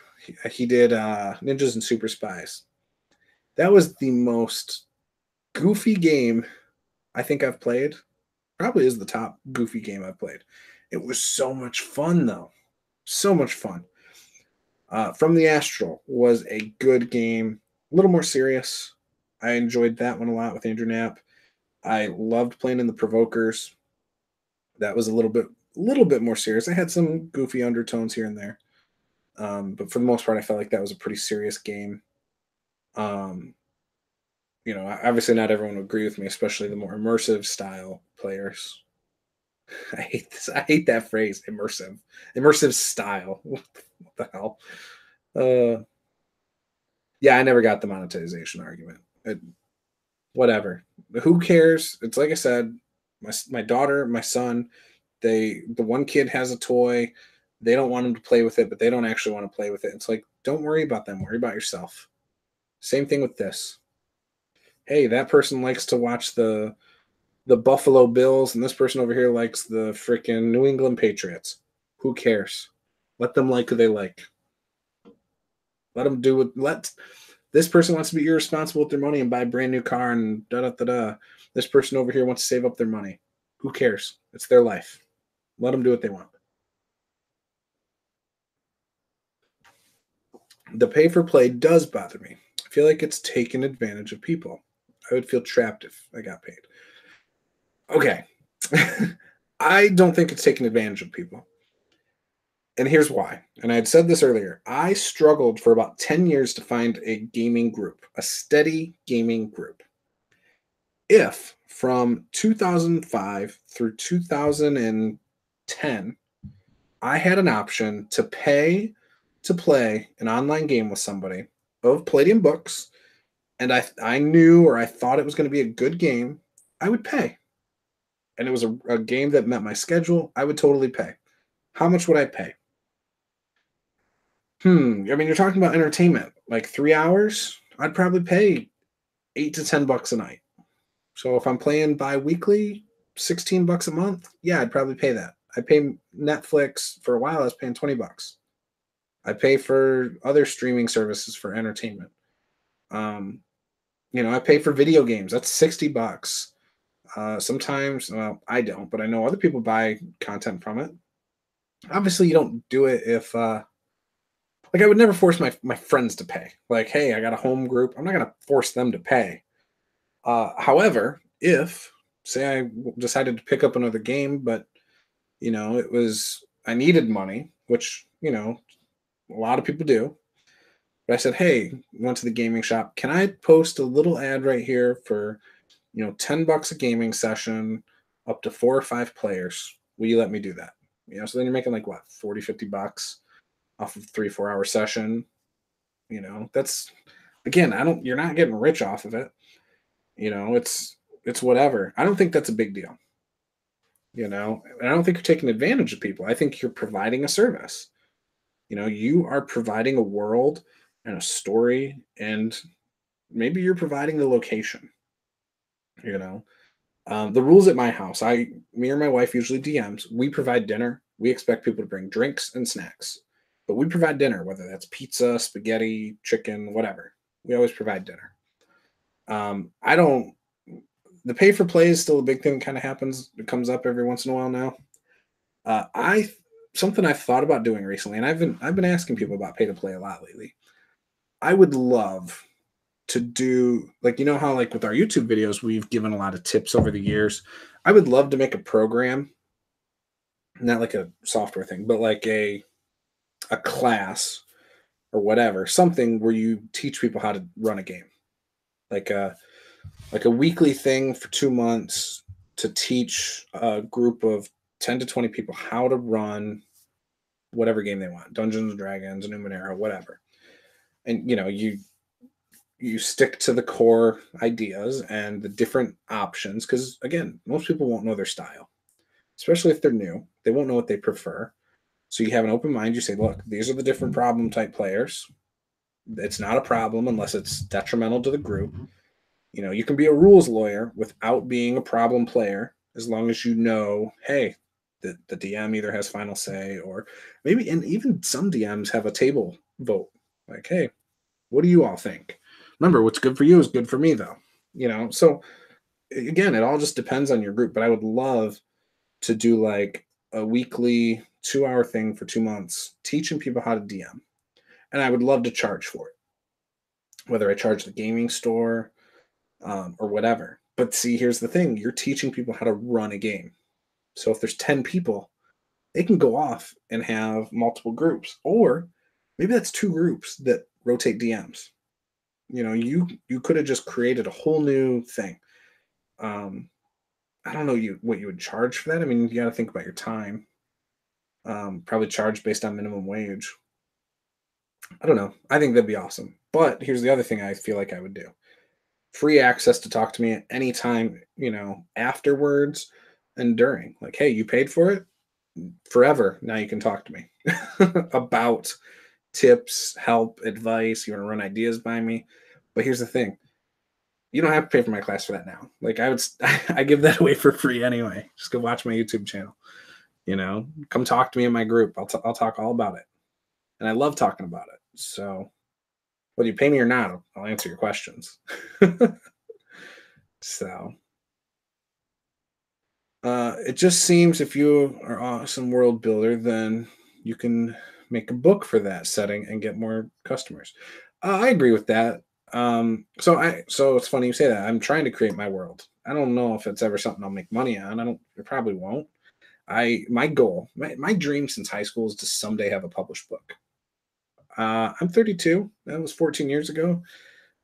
Speaker 1: he did Ninjas and Super Spies. That was the most goofy game I think I've played. Probably is the top goofy game I've played. It was so much fun, though. So much fun. From the Astral was a good game, a little more serious. I enjoyed that one a lot with Andrew Knapp. I loved playing in the Provokers. That was a little bit more serious. I had some goofy undertones here and there, but for the most part, I felt like that was a pretty serious game. Um, Obviously, not everyone would agree with me, especially the more immersive style players. I hate this. I hate that phrase, immersive style. What the hell? Uh, yeah, I never got the monetization argument. Whatever. Who cares? It's like I said, my daughter, my son, the one kid has a toy. They don't want him to play with it, but they don't actually want to play with it. It's like, don't worry about them. Worry about yourself. Same thing with this. Hey, that person likes to watch the Buffalo Bills, and this person over here likes the freaking New England Patriots. Who cares? Let them like who they like. Let them do what. Let this person wants to be irresponsible with their money and buy a brand new car and da da da da. This person over here wants to save up their money. Who cares? It's their life. Let them do what they want. The pay for play does bother me. I feel like it's taken advantage of people. I would feel trapped if I got paid. Okay. I don't think it's taken advantage of people. And here's why. And I had said this earlier. I struggled for about 10 years to find a gaming group, a steady gaming group. If from 2005 through 2010, I had an option to pay to play an online game with somebody of Palladium books, and I knew or I thought it was going to be a good game, I would pay. And it was a game that met my schedule, I would totally pay. How much would I pay? I mean, you're talking about entertainment, like 3 hours. I'd probably pay $8 to $10 a night. So if I'm playing bi-weekly, $16 a month, yeah, I'd probably pay that. I pay Netflix for a while. I was paying $20. I pay for other streaming services for entertainment. I pay for video games. That's $60. Sometimes, well, I don't, but I know other people buy content from it. Obviously, you don't do it if like I would never force my friends to pay. Like, hey, I got a home group. I'm not gonna force them to pay. However, if say I decided to pick up another game, but it was I needed money, which a lot of people do. But I said, hey, went to the gaming shop. Can I post a little ad right here for $10 a gaming session, up to 4 or 5 players? Will you let me do that? So then you're making like what, 40, $50 off of 3, 4 hour session. That's, again, you're not getting rich off of it. It's whatever. I don't think that's a big deal. And I don't think you're taking advantage of people. I think you're providing a service. You are providing a world and a story, and maybe you're providing the location. You know, the rules at my house, me or my wife usually DMs. We provide dinner. We expect people to bring drinks and snacks, but we provide dinner, whether that's pizza, spaghetti, chicken, whatever. We always provide dinner. I don't. The pay for play is still a big thing that kind of happens. It comes up every once in a while now. I Something I've thought about doing recently, and I've been asking people about pay to play a lot lately. I would love to do, like, how like with our YouTube videos we've given a lot of tips over the years. I would love to make a program, not like a software thing, but like a class or whatever, something where you teach people how to run a game, like a weekly thing for 2 months to teach a group of 10 to 20 people how to run whatever game they want, Dungeons and Dragons, Numenera, whatever. And you stick to the core ideas and the different options, because again, most people won't know their style, especially if they're new. They won't know what they prefer. So you have an open mind. You say, look, these are the different problem type players. It's not a problem unless it's detrimental to the group. You can be a rules lawyer without being a problem player, as long as hey, the DM either has final say, or maybe, and even some DMs have a table vote. Like, hey, what do you all think? Remember, what's good for you is good for me, though. So again, it all just depends on your group. But I would love to do like a weekly 2-hour thing for 2 months, teaching people how to DM. And I would love to charge for it, whether I charge the gaming store or whatever. But see, here's the thing. You're teaching people how to run a game. So if there's 10 people, they can go off and have multiple groups. Or maybe that's 2 groups that rotate DMs. You could have just created a whole new thing. I don't know what you would charge for that. I mean, you got to think about your time. Probably charge based on minimum wage. I don't know. I think that'd be awesome. But here's the other thing I feel like I would do. Free access to talk to me at any time, afterwards and during. Like, hey, you paid for it? Forever. Now you can talk to me about tips, help, advice. You want to run ideas by me. But here's the thing. You don't have to pay for my class for that now. Like, I give that away for free anyway. Just go watch my YouTube channel. Come talk to me in my group. I'll talk all about it. And I love talking about it. So whether you pay me or not, I'll answer your questions. So it just seems if you are an awesome world builder, then you can make a book for that setting and get more customers. I agree with that. So it's funny you say that. I'm trying to create my world. I don't know if it's ever something I'll make money on. It probably won't. My goal, my dream since high school is to someday have a published book. I'm 32. That was 14 years ago.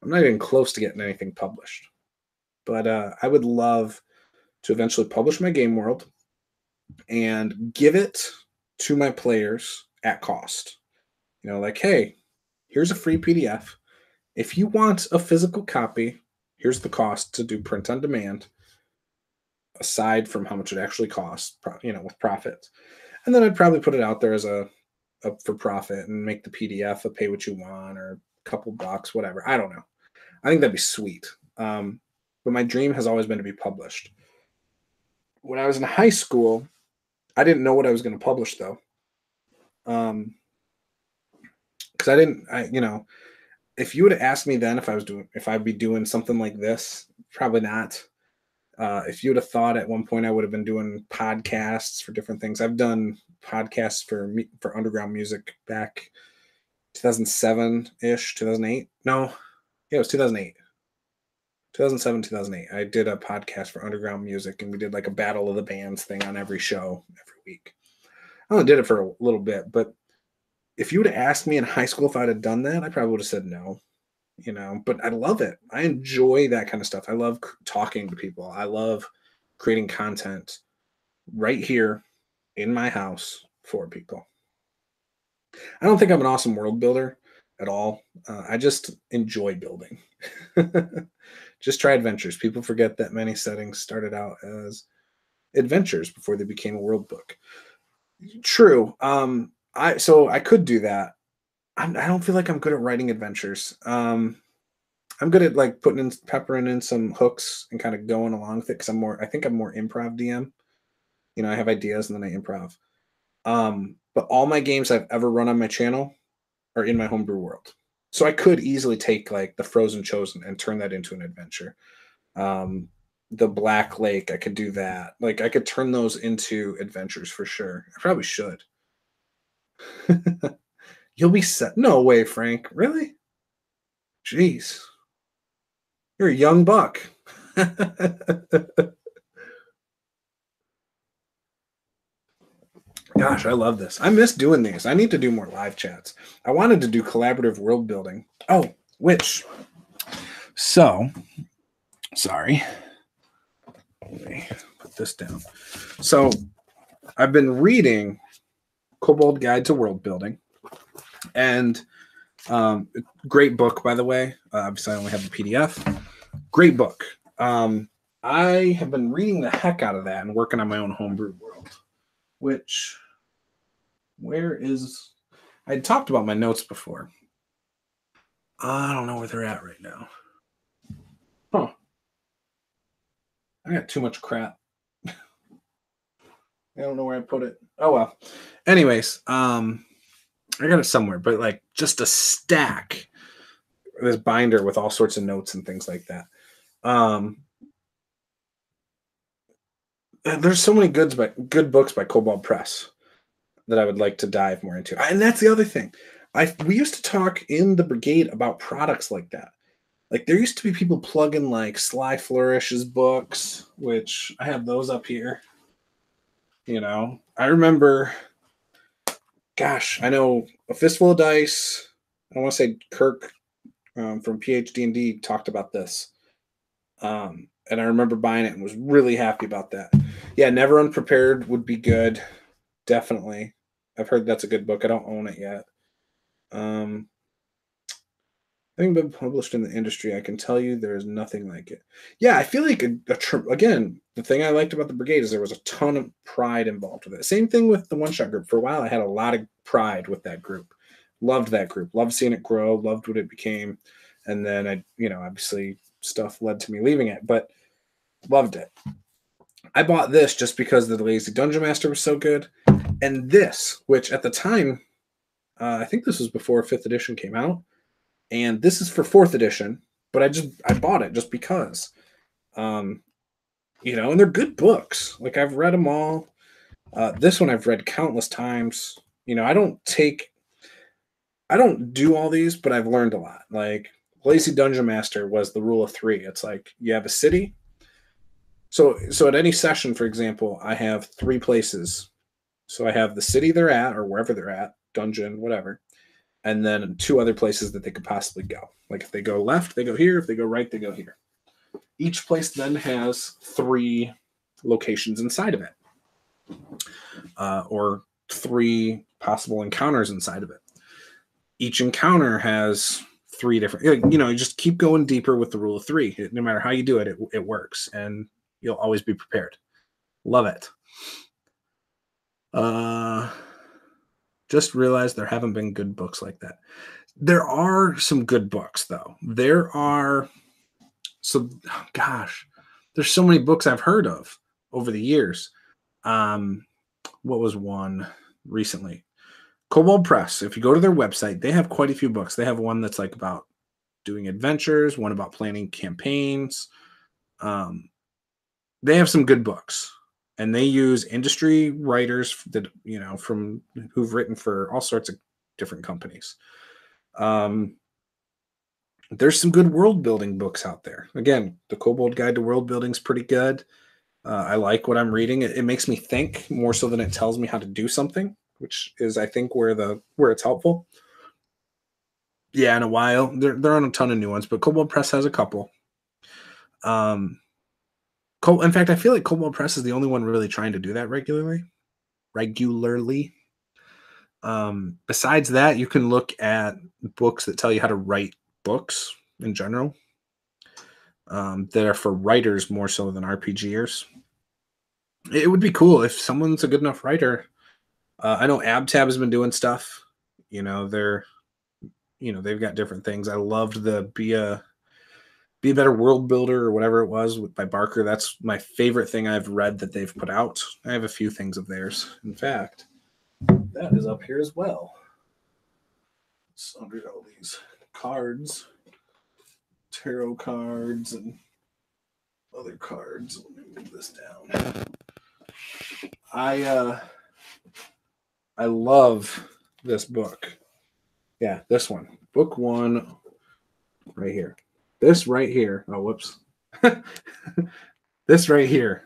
Speaker 1: I'm not even close to getting anything published. But I would love to eventually publish my game world and give it to my players at cost. Like, hey, here's a free PDF. If you want a physical copy, here's the cost to do print on demand, aside from how much it actually costs, with profits. And then I'd probably put it out there as a for profit and make the PDF a pay what you want, or a couple bucks, whatever. I don't know. I think that'd be sweet. But my dream has always been to be published. When I was in high school, I didn't know what I was going to publish, though. Because if you would have asked me then if I'd be doing something like this, probably not. If you would have thought at one point I would have been doing podcasts for different things. I've done podcasts for underground music back 2007-ish, 2008. No, yeah, it was 2008. 2007, 2008. I did a podcast for underground music, and we did like a battle of the bands thing on every show every week. I only did it for a little bit, but if you would have asked me in high school if I'd have done that, I probably would have said no. But I love it. I enjoy that kind of stuff. I love talking to people. I love creating content right here in my house for people. I don't think I'm an awesome world builder at all. I just enjoy building. Just try adventures. People forget that many settings started out as adventures before they became a world book. True. I could do that. I don't feel like I'm good at writing adventures. I'm good at like peppering in some hooks and kind of going along with it because I think I'm more improv DM. I have ideas and then I improv. But all my games I've ever run on my channel are in my homebrew world. So I could easily take like the Frozen Chosen and turn that into an adventure. Um, the Black Lake, I could do that. Like I could turn those into adventures for sure. I probably should. You'll be set. No way, Frank. Really? Jeez. You're a young buck. Gosh, I love this. I miss doing these. I need to do more live chats. I wanted to do collaborative world building. Oh, sorry. Let me put this down. So I've been reading Kobold Guide to World Building. And great book, by the way. Obviously, I only have the PDF. Great book. I have been reading the heck out of that and working on my own homebrew world, I had talked about my notes before. I don't know where they're at right now. Huh. I got too much crap. I don't know where I put it. Oh, well. Anyways, I got it somewhere, but like just a stack, this binder with all sorts of notes and things like that. There's so many good books by Kobold Press that I would like to dive more into. And that's the other thing. We used to talk in the Brigade about products like that. Like there used to be people plugging like Sly Flourish's books, which I have those up here. I remember, gosh, I know A Fistful of Dice. I want to say Kirk from PhD&D talked about this. And I remember buying it and was really happy about that. Yeah, Never Unprepared would be good. Definitely. I've heard that's a good book. I don't own it yet. Having been published in the industry, I can tell you there is nothing like it. Yeah, I feel like, again, the thing I liked about the Brigade is there was a ton of pride involved with it. Same thing with the one-shot group. For a while, I had a lot of pride with that group. Loved that group. Loved seeing it grow. Loved what it became. And then obviously stuff led to me leaving it, but loved it. I bought this just because the Lazy Dungeon Master was so good. And this, which at the time, I think this was before 5th edition came out. And this is for 4th edition, but I bought it just because. And they're good books. Like I've read them all. This one I've read countless times. I don't do all these, but I've learned a lot. Like Lazy Dungeon Master was the rule of 3. It's like you have a city. So at any session, for example, I have 3 places. So I have the city they're at or wherever they're at, dungeon, whatever. And then 2 other places that they could possibly go. Like if they go left, they go here. If they go right, they go here. Each place then has 3 locations inside of it. Or 3 possible encounters inside of it. Each encounter has 3 different, you just keep going deeper with the rule of 3. No matter how you do it, it works. And you'll always be prepared. Love it. Just realized there haven't been good books like that. There are some good books, though. There's so many books I've heard of over the years. What was one recently? Kobold Press. If you go to their website, they have quite a few books. They have one that's like about doing adventures, one about planning campaigns. They have some good books. And they use industry writers that, from who've written for all sorts of different companies. There's some good world building books out there. Again, the Kobold Guide to World Building is pretty good. I like what I'm reading. It makes me think more so than it tells me how to do something, which is, I think, where it's helpful. Yeah, in a while. There aren't a ton of new ones, but Kobold Press has a couple. In fact, I feel like Kobold Press is the only one really trying to do that regularly, regularly. Besides that, you can look at books that tell you how to write books in general, that are for writers more so than RPGers. It would be cool if someone's a good enough writer. I know AbTab has been doing stuff. They've got different things. I loved the Be a Better World Builder or whatever it was by Barker. That's my favorite thing I've read that they've put out. I have a few things of theirs. In fact, that is up here as well. It's under all these cards, tarot cards, and other cards. Let me move this down. I love this book. Yeah, this one. Book 1 right here. This right here. Oh, whoops. This right here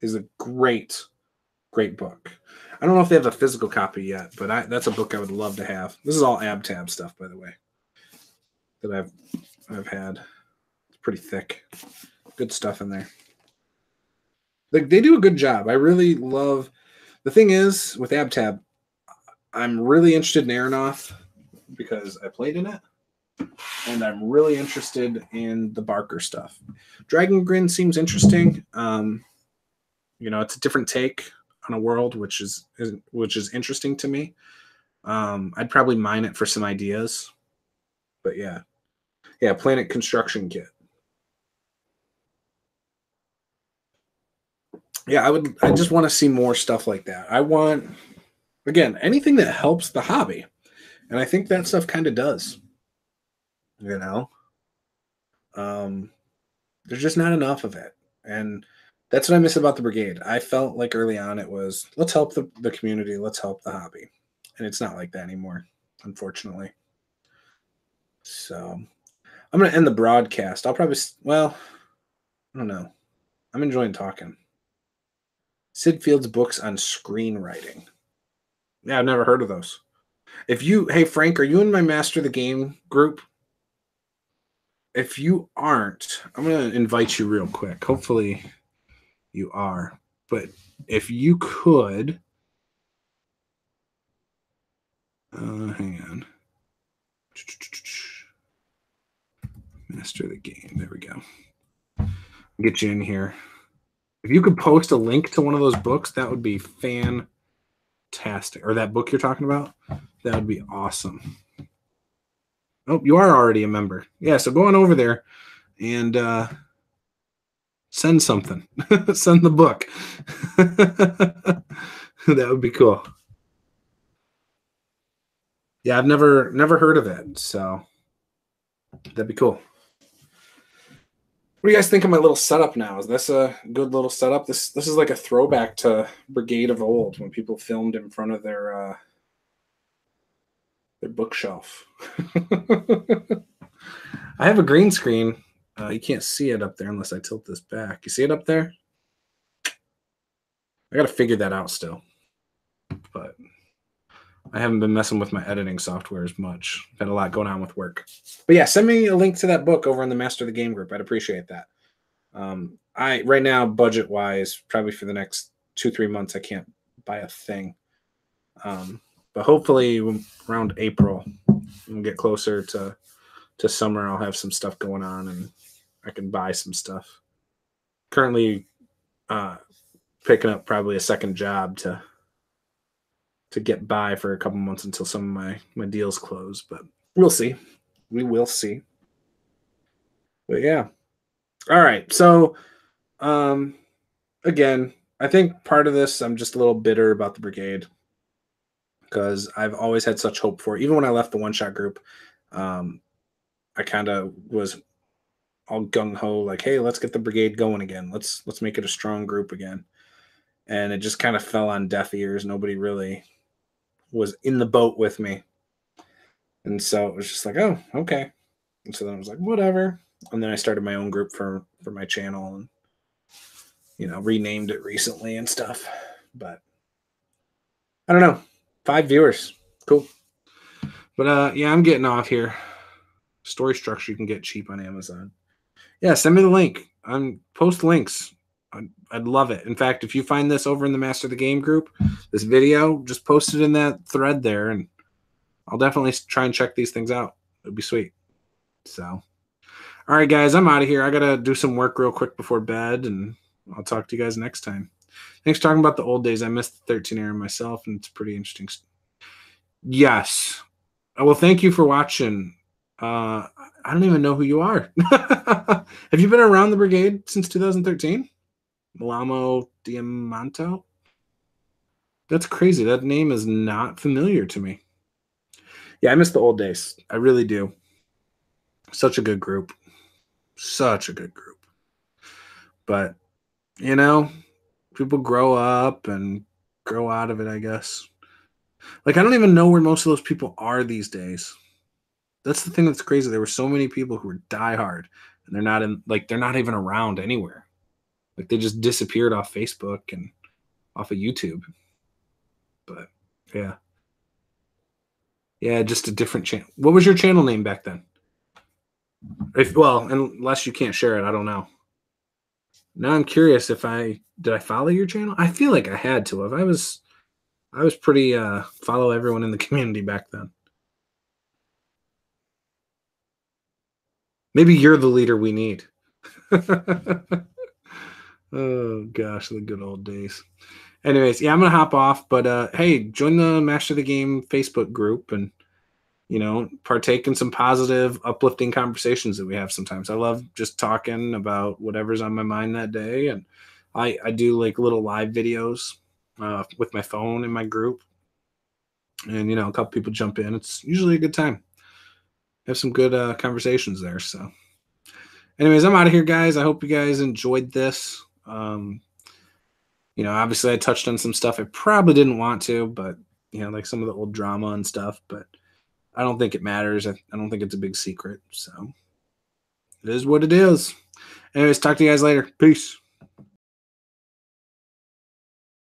Speaker 1: is a great book. I don't know if they have a physical copy yet, but that's a book I would love to have. This is all AbTab stuff, by the way, that I've had. It's pretty thick. Good stuff in there. They do a good job. I really love. The thing is, with AbTab, I'm really interested in Aeronoth because I played in it, and I'm really interested in the Barker stuff. Dragon Grin seems interesting. It's a different take on a world, which is interesting to me. I'd probably mine it for some ideas, but yeah, Planet Construction Kit. Yeah, I just want to see more stuff like that. I want, again, anything that helps the hobby, and I think that stuff kind of does. There's just not enough of it, and that's what I miss about the Brigade. I felt like early on it was, let's help the community, let's help the hobby. And it's not like that anymore, unfortunately. So I'm going to end the broadcast. I'll probably, I don't know. I'm enjoying talking. Sid Field's books on screenwriting. Yeah, I've never heard of those. Hey, Frank, are you in my Master the Game group? If you aren't, I'm going to invite you real quick. Hopefully you are. But if you could, hang on. Master the Game. There we go. Get you in here. If you could post a link to one of those books, that would be fantastic. Or that book you're talking about, that would be awesome. Oh, you are already a member. Yeah, so go on over there and send something. Send the book. That would be cool. Yeah, I've never heard of it, so that'd be cool. What do you guys think of my little setup now? Is this a good little setup? This is like a throwback to Brigade of old when people filmed in front of their bookshelf. I have a green screen. You can't see it up there unless I tilt this back. You see it up there? I got to figure that out still. But I haven't been messing with my editing software as much. I've had a lot going on with work. But yeah, send me a link to that book over in the Master of the Game group. I'd appreciate that. Right now, budget-wise, probably for the next 2-3 months, I can't buy a thing. But hopefully around April, we'll get closer to summer. I'll have some stuff going on, and I can buy some stuff. Currently picking up probably a second job to get by for a couple months until some of my deals close, but we'll see. We will see. But yeah. All right. So again, I think part of this, I'm just a little bitter about the Brigade because I've always had such hope for it. Even when I left the one-shot group, I kind of was all gung-ho, like, hey, let's get the Brigade going again. Let's make it a strong group again. And it just kind of fell on deaf ears. Nobody really was in the boat with me. And so it was just like, oh, okay. And so then I was like, whatever. And then I started my own group for my channel and, renamed it recently and stuff. But I don't know. 5 viewers. Cool. But yeah, I'm getting off here. Story structure you can get cheap on Amazon. Yeah, send me the link. Post links. I'd love it. In fact, if you find this over in the Master of the Game group, this video, just post it in that thread there, and I'll definitely try and check these things out. It'd be sweet. So, all right, guys, I'm out of here. I got to do some work real quick before bed, and I'll talk to you guys next time. Thanks for talking about the old days. I missed the 13 era myself, and it's pretty interesting. Yes. Well, thank you for watching. I don't even know who you are. Have you been around the Brigade since 2013? Malamo Diamanto? That's crazy. That name is not familiar to me. Yeah, I miss the old days. I really do. Such a good group. Such a good group. But, you know, people grow up and grow out of it, I guess. Like, I don't even know where most of those people are these days. That's the thing that's crazy. There were so many people who were diehard, and they're not even around anywhere. Like, they just disappeared off Facebook and off of YouTube. But yeah. Yeah, just a different channel. What was your channel name back then? Well, unless you can't share it, I don't know. Now I'm curious if did I follow your channel? I feel like I had to have. I was pretty follow everyone in the community back then. Maybe you're the leader we need. Oh gosh, the good old days. Anyways, yeah, I'm gonna hop off, but hey, join the Master the Game Facebook group and partake in some positive, uplifting conversations that we have sometimes. I love just talking about whatever's on my mind that day, and I do like little live videos with my phone in my group, and a couple people jump in. It's usually a good time. Have some good conversations there. So, anyways, I'm out of here, guys. I hope you guys enjoyed this. Obviously I touched on some stuff I probably didn't want to, but like some of the old drama and stuff, but I don't think it matters. I don't think it's a big secret. So it is what it is. Anyways, talk to you guys later. Peace.